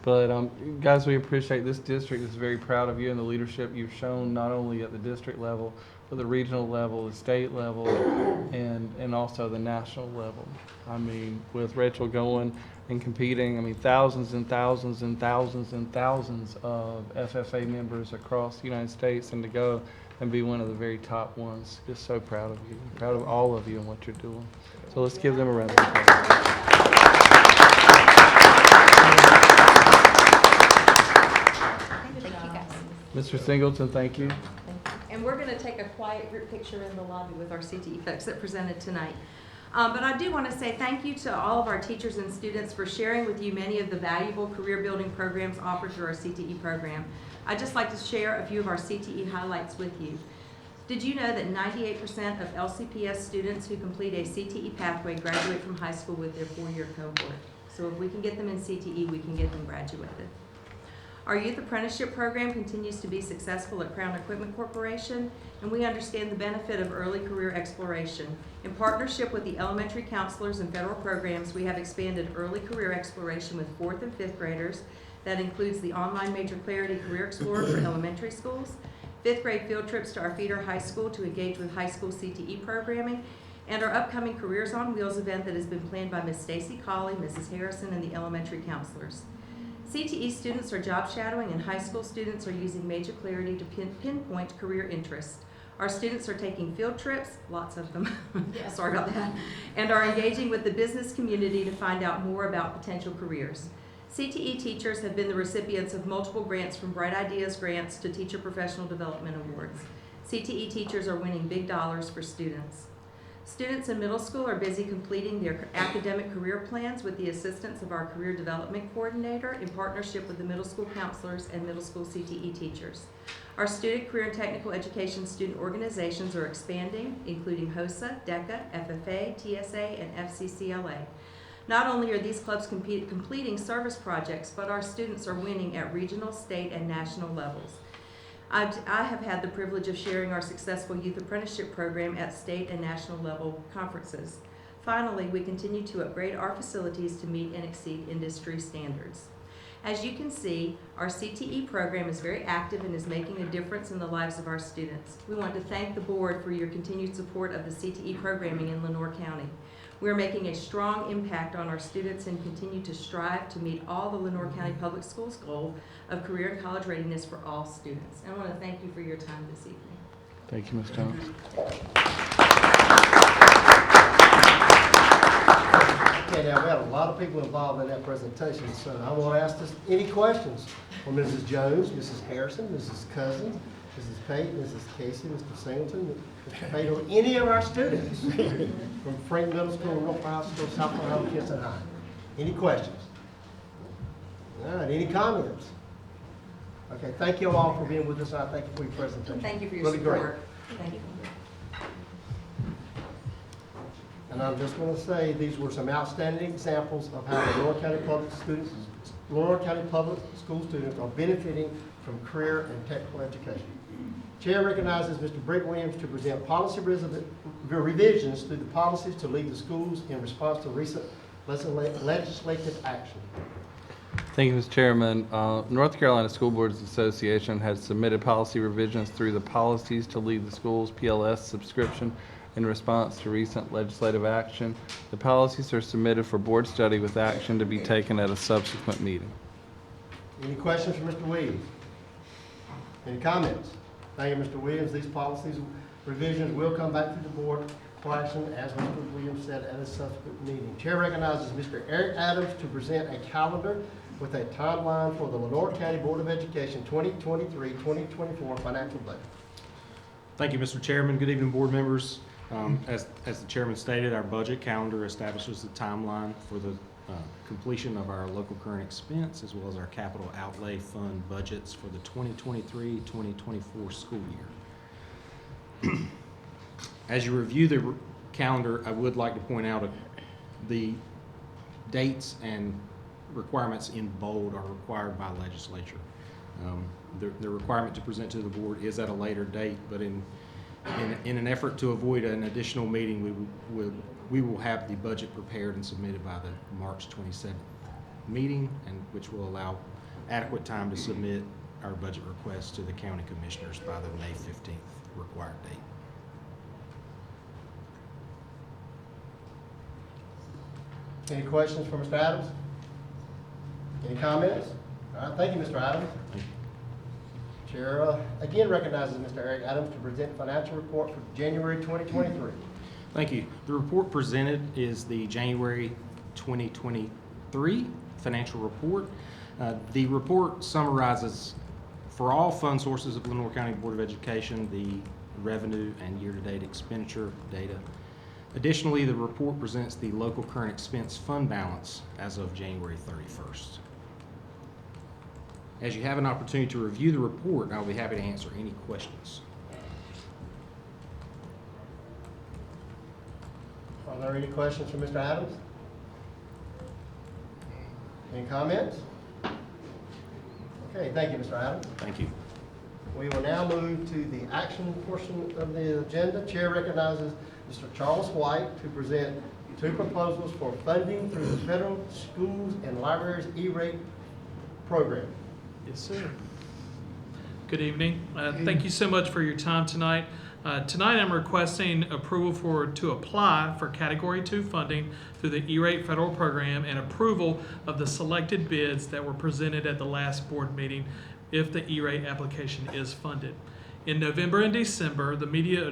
But guys, we appreciate this district is very proud of you and the leadership you've shown, not only at the district level, but the regional level, the state level, and also the national level. I mean, with Rachel going and competing, I mean, thousands and thousands and thousands and thousands of FFA members across the United States, and to go and be one of the very top ones. Just so proud of you, proud of all of you and what you're doing. So let's give them a round of applause. Mr. Singleton, thank you. And we're going to take a quiet group picture in the lobby with our CTE folks that presented tonight. But I do want to say thank you to all of our teachers and students for sharing with you many of the valuable career building programs offered through our CTE program. I'd just like to share a few of our CTE highlights with you. Did you know that 98% of LCPS students who complete a CTE pathway graduate from high school with their 4-year cohort? So if we can get them in CTE, we can get them graduated. Our youth apprenticeship program continues to be successful at Crown Equipment Corporation, and we understand the benefit of early career exploration. In partnership with the elementary counselors and federal programs, we have expanded early career exploration with 4th and 5th graders. That includes the online Major Clarity Career Explorer for elementary schools, 5th grade field trips to our feeder high school to engage with high school CTE programming, and our upcoming Careers on Wheels event that has been planned by Ms. Stacy Colley, Mrs. Harrison, and the elementary counselors. CTE students are job shadowing, and high school students are using Major Clarity to pinpoint career interest. Our students are taking field trips, lots of them, sorry about that, and are engaging with the business community to find out more about potential careers. CTE teachers have been the recipients of multiple grants from Bright Ideas Grants to Teacher Professional Development Awards. CTE teachers are winning big dollars for students. Students in middle school are busy completing their academic career plans with the assistance of our Career Development Coordinator in partnership with the middle school counselors and middle school CTE teachers. Our student career and technical education student organizations are expanding, including HOSA, DECA, FFA, TSA, and FCCLA. Not only are these clubs completing service projects, but our students are winning at regional, state, and national levels. I have had the privilege of sharing our successful youth apprenticeship program at state and national level conferences. Finally, we continue to upgrade our facilities to meet and exceed industry standards. As you can see, our CTE program is very active and is making a difference in the lives of our students. We want to thank the board for your continued support of the CTE programming in Lenoir County. We are making a strong impact on our students and continue to strive to meet all the Lenoir County Public Schools goal of career and college readiness for all students. And I want to thank you for your time this evening. Thank you, Ms. Jones. Okay, now we have a lot of people involved in that presentation, so I want to ask this, any questions for Mrs. Jones, Mrs. Harrison, Mrs. Cousins, Mrs. Pate, Mrs. Casey, Mr. Singleton, Mr. Pate, or any of our students from Frank Middle School, North High School, South Carolina, Kinston High? Any questions? All right, any comments? Okay, thank you all for being with us, and I thank you for your presentation. Thank you for your Really great. support. Thank you. And I'm just going to say these were some outstanding examples of how the Lenoir County Public School students are benefiting from career and technical education. Chair recognizes Mr. Brent Williams to present policy revisions to the policies to lead the schools in response to recent legislative action. Thank you, Mr. Chairman. North Carolina School Boards Association has submitted policy revisions through the Policies to Lead the Schools PLS subscription in response to recent legislative action. The policies are submitted for board study with action to be taken at a subsequent meeting. Any questions for Mr. Williams? Any comments? Thank you, Mr. Williams. These policies revisions will come back to the board for action, as Mr. Williams said, at a subsequent meeting. Chair recognizes Mr. Eric Adams to present a calendar with a timeline for the Lenoir County Board of Education 2023-2024 financial budget. Thank you, Mr. Chairman. Good evening, board members. As the chairman stated, our budget calendar establishes the timeline for the completion of our local current expense as well as our capital outlay fund budgets for the 2023-2024 school year. As you review the calendar, I would like to point out the dates and requirements in bold are required by legislature. The requirement to present to the board is at a later date, but in an effort to avoid an additional meeting, we will have the budget prepared and submitted by the March 27th meeting, and which will allow adequate time to submit our budget request to the county commissioners by the May 15th required date. Any questions for Mr. Adams? Any comments? All right, thank you, Mr. Adams. Thank you. Chair again recognizes Mr. Eric Adams to present financial report for January 2023. Thank you. The report presented is the January 2023 financial report. The report summarizes for all fund sources of Lenoir County Board of Education the revenue and year-to-date expenditure data. Additionally, the report presents the local current expense fund balance as of January 31st. As you have an opportunity to review the report, I'll be happy to answer any questions. Are there any questions for Mr. Adams? Any comments? Okay, thank you, Mr. Adams. Thank you. We will now move to the action portion of the agenda. Chair recognizes Mr. Charles White to present two proposals for funding through the Federal Schools and Libraries E-rate program. Yes, sir. Good evening. Thank you so much for your time tonight. Tonight I'm requesting approval to apply for Category 2 funding through the E-rate federal program and approval of the selected bids that were presented at the last board meeting if the E-rate application is funded. In November and December, the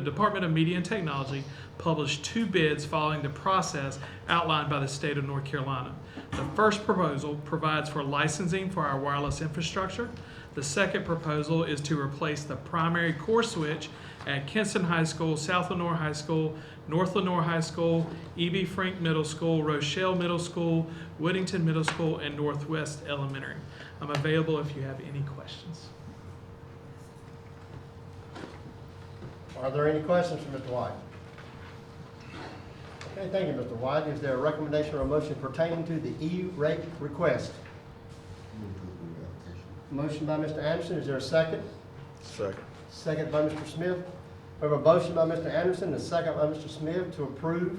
Department of Media and Technology published 2 bids following the process outlined by the state of North Carolina. The first proposal provides for licensing for our wireless infrastructure. The second proposal is to replace the primary core switch at Kinston High School, South Lenoir High School, North Lenoir High School, E.B. Frank Middle School, Rochelle Middle School, Whittington Middle School, and Northwest Elementary. I'm available if you have any questions. Are there any questions for Mr. White? Okay, thank you, Mr. White. Is there a recommendation or a motion pertaining to the E-rate request? Motion by Mr. Anderson. Is there a second? Second. Second by Mr. Smith. We have a motion by Mr. Anderson and a second by Mr. Smith to approve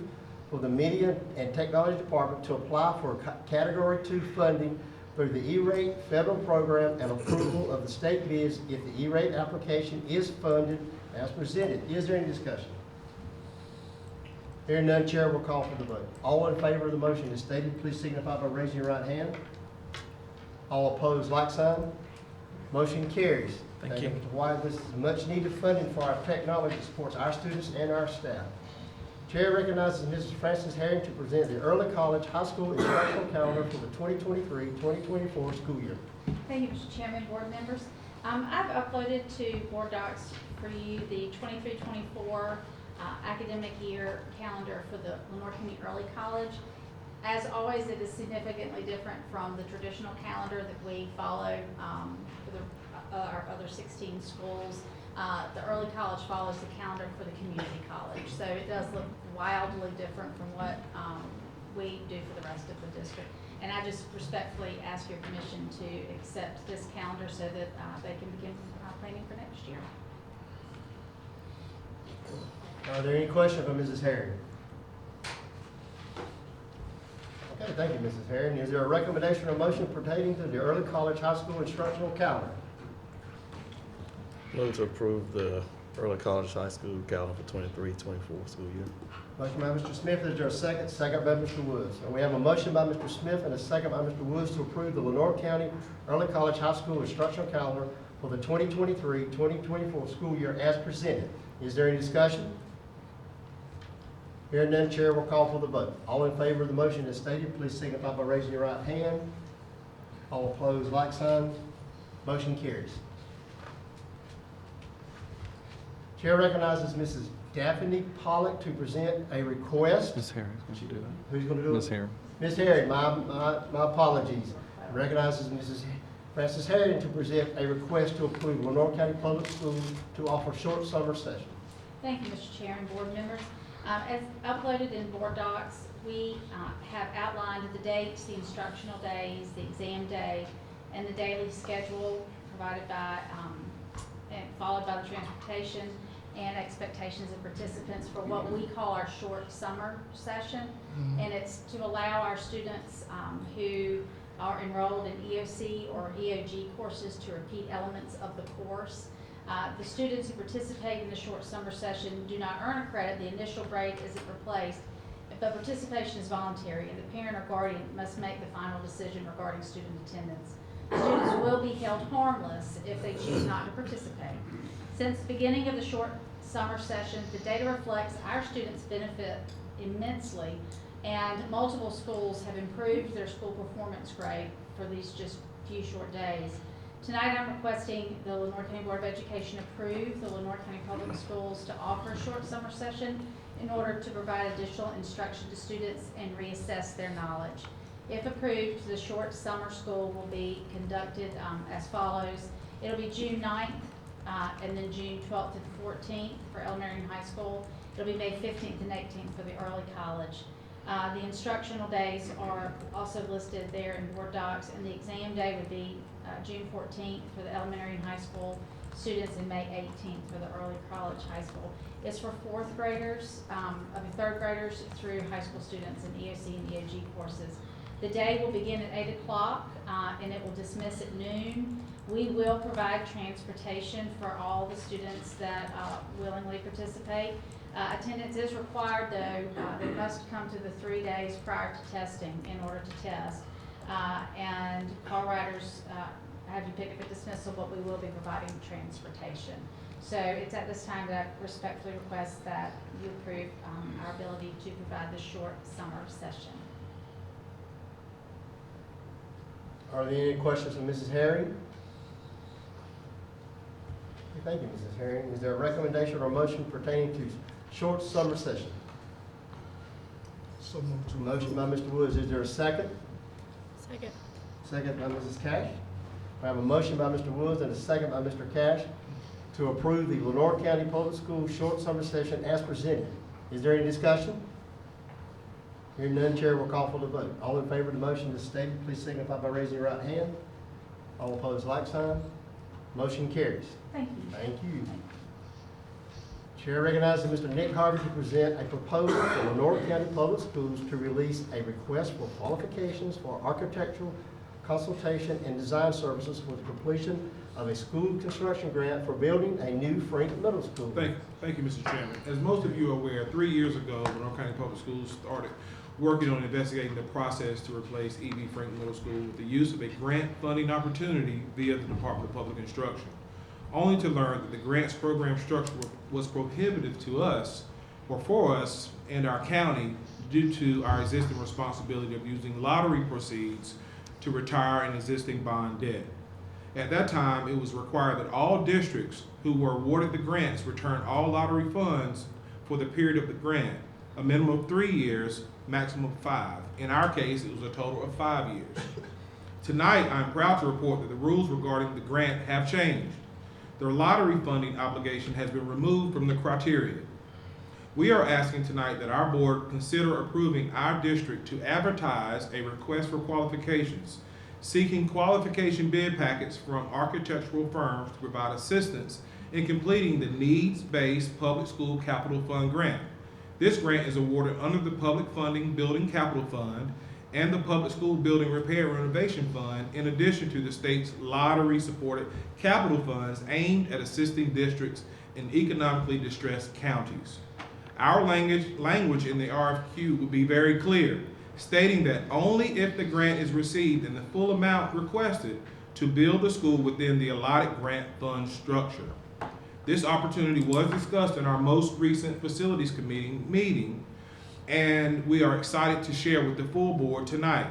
for the Media and Technology Department to apply for Category 2 funding through the E-rate federal program and approval of the state bids if the E-rate application is funded as presented. Is there any discussion? Hearing none, Chair will call for the vote. All in favor of the motion as stated, please signify by raising your right hand. All opposed, like sign. Motion carries. Thank you. Mr. White. This is much needed funding for our technology that supports our students and our staff. Chair recognizes Mrs. Frances Herring to present the early college high school instructional calendar for the 2023-2024 school year. Thank you, Mr. Chairman, board members. I've uploaded to Board Docs for you the 23-24 academic year calendar for the Lenoir County Early College. As always, it is significantly different from the traditional calendar that we follow for our other 16 schools. The early college follows the calendar for the community college, so it does look wildly different from what we do for the rest of the district. And I just respectfully ask your permission to accept this calendar so that they can begin planning for next year. Are there any questions for Mrs. Herring? Okay, thank you, Mrs. Herring. Is there a recommendation or motion pertaining to the early college high school instructional calendar? Move to approve the early college high school calendar for 23-24 school year. Motion by Mr. Smith. Is there a second? Second by Mr. Woods. And we have a motion by Mr. Smith and a second by Mr. Woods to approve the Lenoir County Early College High School instructional calendar for the 2023-2024 school year as presented. Is there any discussion? Hearing none, Chair will call for the vote. All in favor of the motion as stated, please signify by raising your right hand. All opposed, like sign. Motion carries. Chair recognizes Mrs. Daphne Pollock to present a request. Ms. Herring's going to do it. Who's going to do it? Ms. Herring. Ms. Herring, my apologies. Recognizes Mrs. Frances Herring to present a request to approve Lenoir County Public Schools to offer short summer session. Thank you, Mr. Chair and board members. As uploaded in Board Docs, we have outlined the dates, the instructional days, the exam day, and the daily schedule provided by and followed by the transportation and expectations of participants for what we call our short summer session. And it's to allow our students who are enrolled in EOC or EOG courses to repeat elements of the course. The students who participate in the short summer session do not earn a credit. The initial grade isn't replaced, but participation is voluntary, and the parent or guardian must make the final decision regarding student attendance. Students will be held harmless if they choose not to participate. Since the beginning of the short summer session, the data reflects our students benefit immensely, and multiple schools have improved their school performance grade for these just few short days. Tonight I'm requesting the Lenoir County Board of Education approve the Lenoir County Public Schools to offer a short summer session in order to provide additional instruction to students and reassess their knowledge. If approved, the short summer school will be conducted as follows. It'll be June 9th and then June 12th and 14th for elementary and high school. It'll be May 15th and 18th for the early college. The instructional days are also listed there in Board Docs, and the exam day would be June 14th for the elementary and high school students and May 18th for the early college high school. It's for fourth graders, third graders through high school students in EOC and EOG courses. The day will begin at 8 o'clock and it will dismiss at noon. We will provide transportation for all the students that willingly participate. Attendance is required, though. They must come to the 3 days prior to testing in order to test. And call riders have you pick up at dismissal, but we will be providing transportation. So it's at this time that I respectfully request that you approve our ability to provide the short summer session. Are there any questions from Mrs. Herring? Thank you, Mrs. Herring. Is there a recommendation or motion pertaining to short summer session? So moved to Motion by Mr. Woods. Is there a second? Second. Second by Mrs. Cash. I have a motion by Mr. Woods and a second by Mr. Cash to approve the Lenore County Public Schools short summer session as presented. Is there any discussion? Hearing none, Chair will call for the vote. All in favor of the motion as stated, please signify by raising your right hand. All opposed, like sign. Motion carries. Thank you. Thank you. Chair recognizes Mr. Nick Harvey to present a proposal for Lenore County Public Schools to release a request for qualifications for architectural consultation and design services for the completion of a school construction grant for building a new Frank Middle School. Thank you, Mr. Chairman. As most of you are aware, 3 years ago, Lenore County Public Schools started working on investigating the process to replace E.B. Frank Middle School with the use of a grant funding opportunity via the Department of Public Instruction, only to learn that the grants program structure was prohibitive to us, or for us and our county, due to our existing responsibility of using lottery proceeds to retire an existing bond debt. At that time, it was required that all districts who were awarded the grants return all lottery funds for the period of the grant, a minimum of 3 years, maximum of 5. In our case, it was a total of 5 years. Tonight, I'm proud to report that the rules regarding the grant have changed. The lottery funding obligation has been removed from the criteria. We are asking tonight that our board consider approving our district to advertise a request for qualifications, seeking qualification bid packets from architectural firms to provide assistance in completing the needs-based public school capital fund grant. This grant is awarded under the Public Funding Building Capital Fund and the Public School Building Repair and Renovation Fund, in addition to the state's lottery-supported capital funds aimed at assisting districts in economically distressed counties. Our language in the RFQ would be very clear, stating that only if the grant is received in the full amount requested to build the school within the allotted grant fund structure. This opportunity was discussed in our most recent Facilities Committee meeting, and we are excited to share with the full board tonight.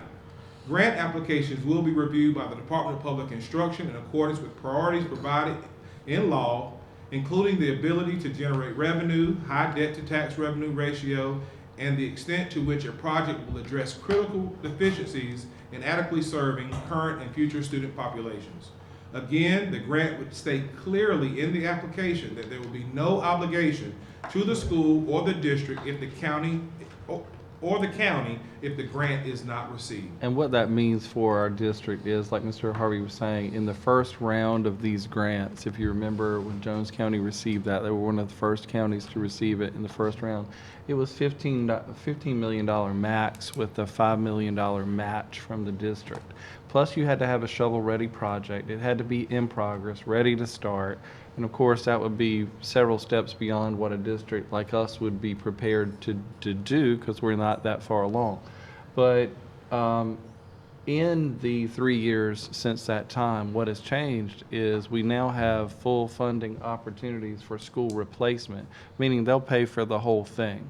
Grant applications will be reviewed by the Department of Public Instruction in accordance with priorities provided in law, including the ability to generate revenue, high debt to tax revenue ratio, and the extent to which a project will address critical deficiencies in adequately serving current and future student populations. Again, the grant would state clearly in the application that there will be no obligation to the school or the district if the county if the grant is not received. And what that means for our district is, like Mr. Harvey was saying, in the first round of these grants, if you remember when Jones County received that, they were one of the first counties to receive it in the first round. It was $15 million max with a $5 million match from the district. Plus you had to have a shovel-ready project. It had to be in progress, ready to start. And of course, that would be several steps beyond what a district like us would be prepared to do, because we're not that far along. But in the 3 years since that time, what has changed is we now have full funding opportunities for school replacement, meaning they'll pay for the whole thing.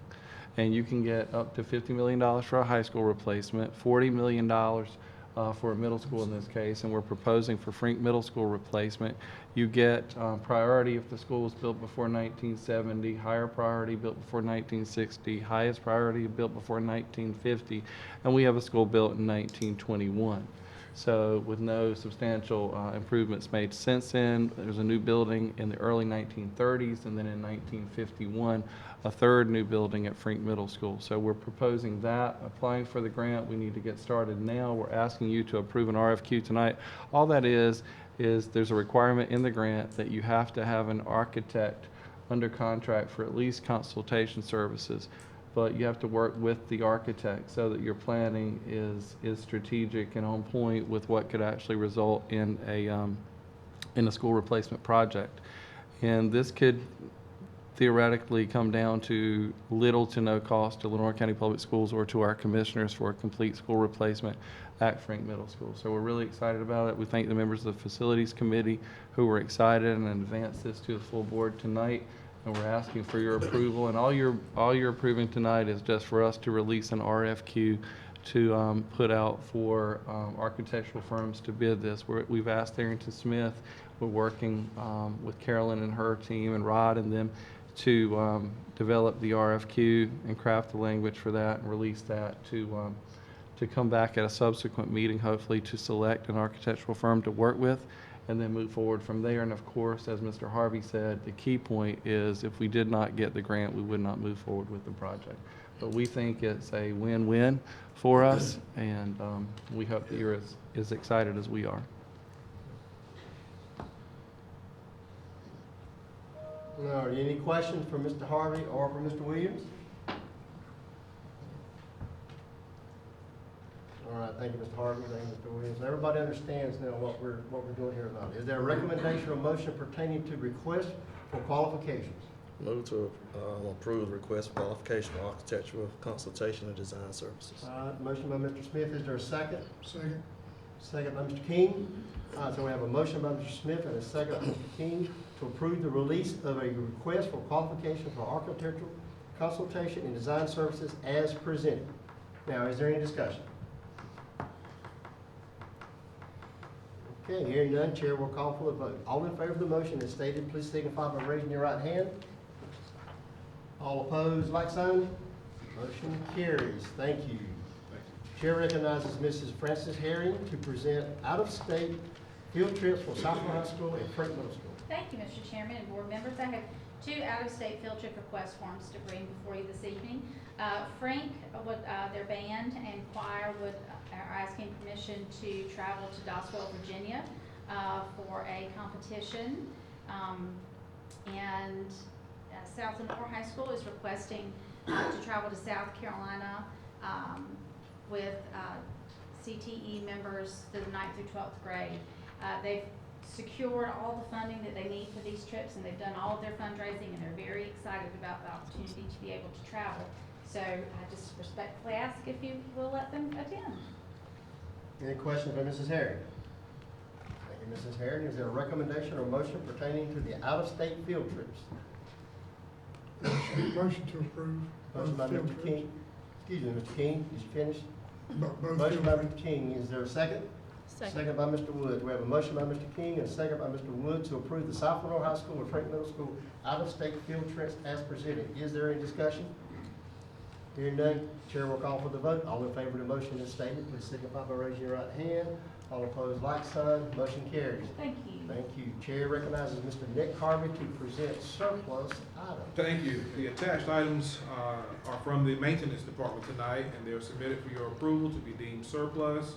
And you can get up to $50 million for a high school replacement, $40 million for a middle school in this case, and we're proposing for Frink Middle School replacement. You get priority if the school was built before 1970, higher priority built before 1960, highest priority built before 1950, and we have a school built in 1921. So with no substantial improvements made since then. There's a new building in the early 1930s, and then in 1951, a third new building at Frink Middle School. So we're proposing that, applying for the grant. We need to get started now. We're asking you to approve an RFQ tonight. All that is there's a requirement in the grant that you have to have an architect under contract for at least consultation services, but you have to work with the architect so that your planning is strategic and on point with what could actually result in a school replacement project. And this could theoretically come down to little to no cost to Lenore County Public Schools or to our commissioners for a complete school replacement at Frank Middle School. So we're really excited about it. We thank the members of the Facilities Committee who were excited and advanced this to the full board tonight. And we're asking for your approval. And all you're approving tonight is just for us to release an RFQ to put out for architectural firms to bid this. We've asked Harrington Smith. We're working with Carolyn and her team and Rod and them to develop the RFQ and craft the language for that and release that to come back at a subsequent meeting, hopefully to select an architectural firm to work with and then move forward from there. And of course, as Mr. Harvey said, the key point is if we did not get the grant, we would not move forward with the project. But we think it's a win-win for us, and we hope that you're as excited as we are. Now, any questions for Mr. Harvey or for Mr. Williams? All right, thank you, Mr. Harvey, thank you, Mr. Williams. Everybody understands now what we're doing here about. Is there a recommendation or motion pertaining to request for qualifications? Move to approve the request for qualification for architectural consultation and design services. All right, motion by Mr. Smith. Is there a second? Second. Second by Mr. King. So we have a motion by Mr. Smith and a second by Mr. King to approve the release of a request for qualification for architectural consultation and design services as presented. Now, is there any discussion? Okay, hearing none, chair will call for the vote. All in favor of the motion as stated, please signify by raising your right hand. All opposed, like sign. Motion carries. Thank you. Chair recognizes Mrs. Frances Herring to present out-of-state field trips for Southfield High School and Frank Middle School. Thank you, Mr. Chairman and board members. I have 2 out-of-state field trip request forms to bring before you this evening. Frank, their band and choir are asking permission to travel to Doswell, Virginia for a competition. And South Lenore High School is requesting to travel to South Carolina with CTE members for the 9th through 12th grade. They've secured all the funding that they need for these trips, and they've done all of their fundraising, and they're very excited about the opportunity to be able to travel. So I just respectfully ask if you will let them attend. Any questions by Mrs. Herring? Thank you, Mrs. Herring. Is there a recommendation or motion pertaining to the out-of-state field trips? Motion to approve. Motion by Field Mr. trips. King. Excuse me, Mr. King, did you finish? Both Motion field by trips. Mr. King. Is there a second? Second by Mr. Woods. We have a motion by Mr. King and a second by Mr. Woods to approve the South Lenore High School and Frank Middle School out-of-state field trips as presented. Is there any discussion? Hearing none, chair will call for the vote. All in favor of the motion as stated, please signify by raising your right hand. All opposed, like sign. Motion carries. Thank you. Thank you. Chair recognizes Mr. Nick Harvey to present surplus items. Thank you. The attached items are from the maintenance department tonight, and they're submitted for your approval to be deemed surplus.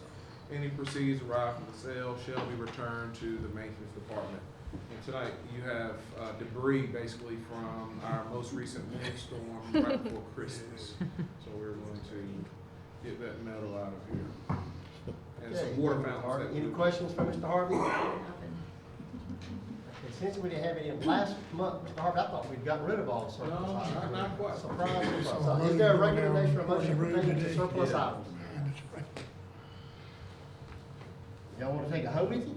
Any proceeds derived from the sale shall be returned to the maintenance department. And tonight, you have debris basically from our most recent windstorm right before Christmas. So we're going to get that metal out of here. And some water fountains. Any questions for Mr. Harvey? Okay, since we didn't have any last month, Mr. Harvey, I thought we'd gotten rid of all the surplus No, items. not quite. Surprise. So is there a recommendation or motion pertaining to surplus Yeah. items? Y'all want to take it home with you?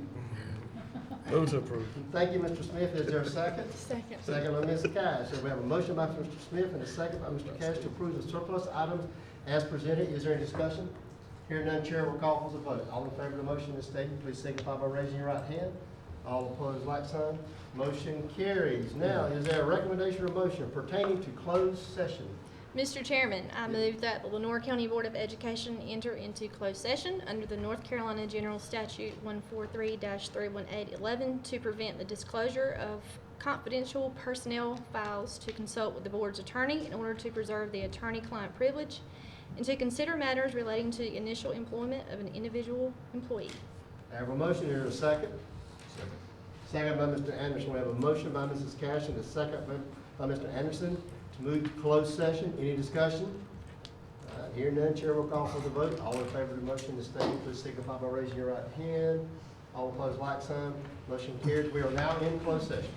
Move to approve. Thank you, Mr. Smith. Is there a second? Second. Second by Ms. Cash. So we have a motion by Mr. Smith and a second by Mr. Cash to approve the surplus items as presented. Is there any discussion? Hearing none, chair will call for the vote. All in favor of the motion as stated, please signify by raising your right hand. All opposed, like sign. Motion carries. Now, is there a recommendation or motion pertaining to closed session? Mr. Chairman, I move that the Lenore County Board of Education enter into closed session under the North Carolina General Statute 143-31811 to prevent the disclosure of confidential personnel files, to consult with the board's attorney in order to preserve the attorney-client privilege, and to consider matters relating to the initial employment of an individual employee. I have a motion. Is there a second? Second by Mr. Anderson. We have a motion by Mrs. Cash and a second by Mr. Anderson to move to closed session. Any discussion? Hearing none, chair will call for the vote. All in favor of the motion as stated, please signify by raising your right hand. All opposed, like sign. Motion carries. We are now in closed session.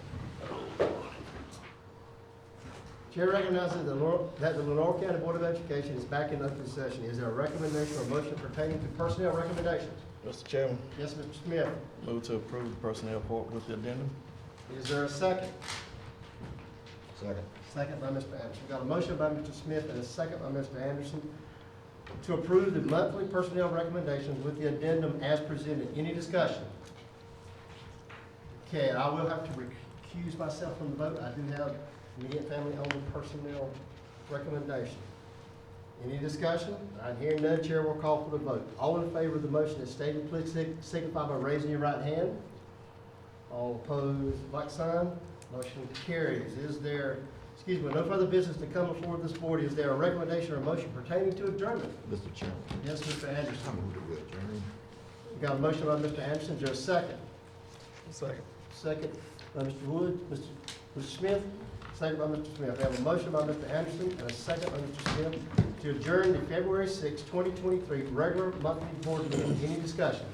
Chair recognizes that the Lenore County Board of Education is back in open session. Is there a recommendation or motion pertaining to personnel recommendations? Mr. Chairman, Yes, Mr. Smith. move to approve the personnel report with the addendum. Is there a second? Second. Second by Mr. Anderson. Got a motion by Mr. Smith and a second by Mr. Anderson to approve the monthly personnel recommendations with the addendum as presented. Any discussion? Okay, I will have to recuse myself from the vote. I do have immediate family only personnel recommendation. Any discussion? All right, hearing none, chair will call for the vote. All in favor of the motion as stated, please signify by raising your right hand. All opposed, like sign. Motion carries. Is there, excuse me, no further business to come before this board. Is there a recommendation or motion pertaining to adjournment? Mr. Chairman. Yes, Mr. Anderson. I move that we adjourn. We got a motion by Mr. Anderson. Is there a second? Second. Second by Mr. Wood. Mr. Smith. Second by Mr. Smith. We have a motion by Mr. Anderson and a second by Mr. Smith to adjourn the February 6, 2023 regular monthly board meeting. Any discussion?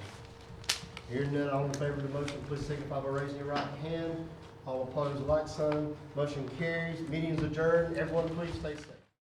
Hearing none, all in favor of the motion, please signify by raising your right hand. All opposed, like sign. Motion carries. Meeting is adjourned. Everyone, please stay safe.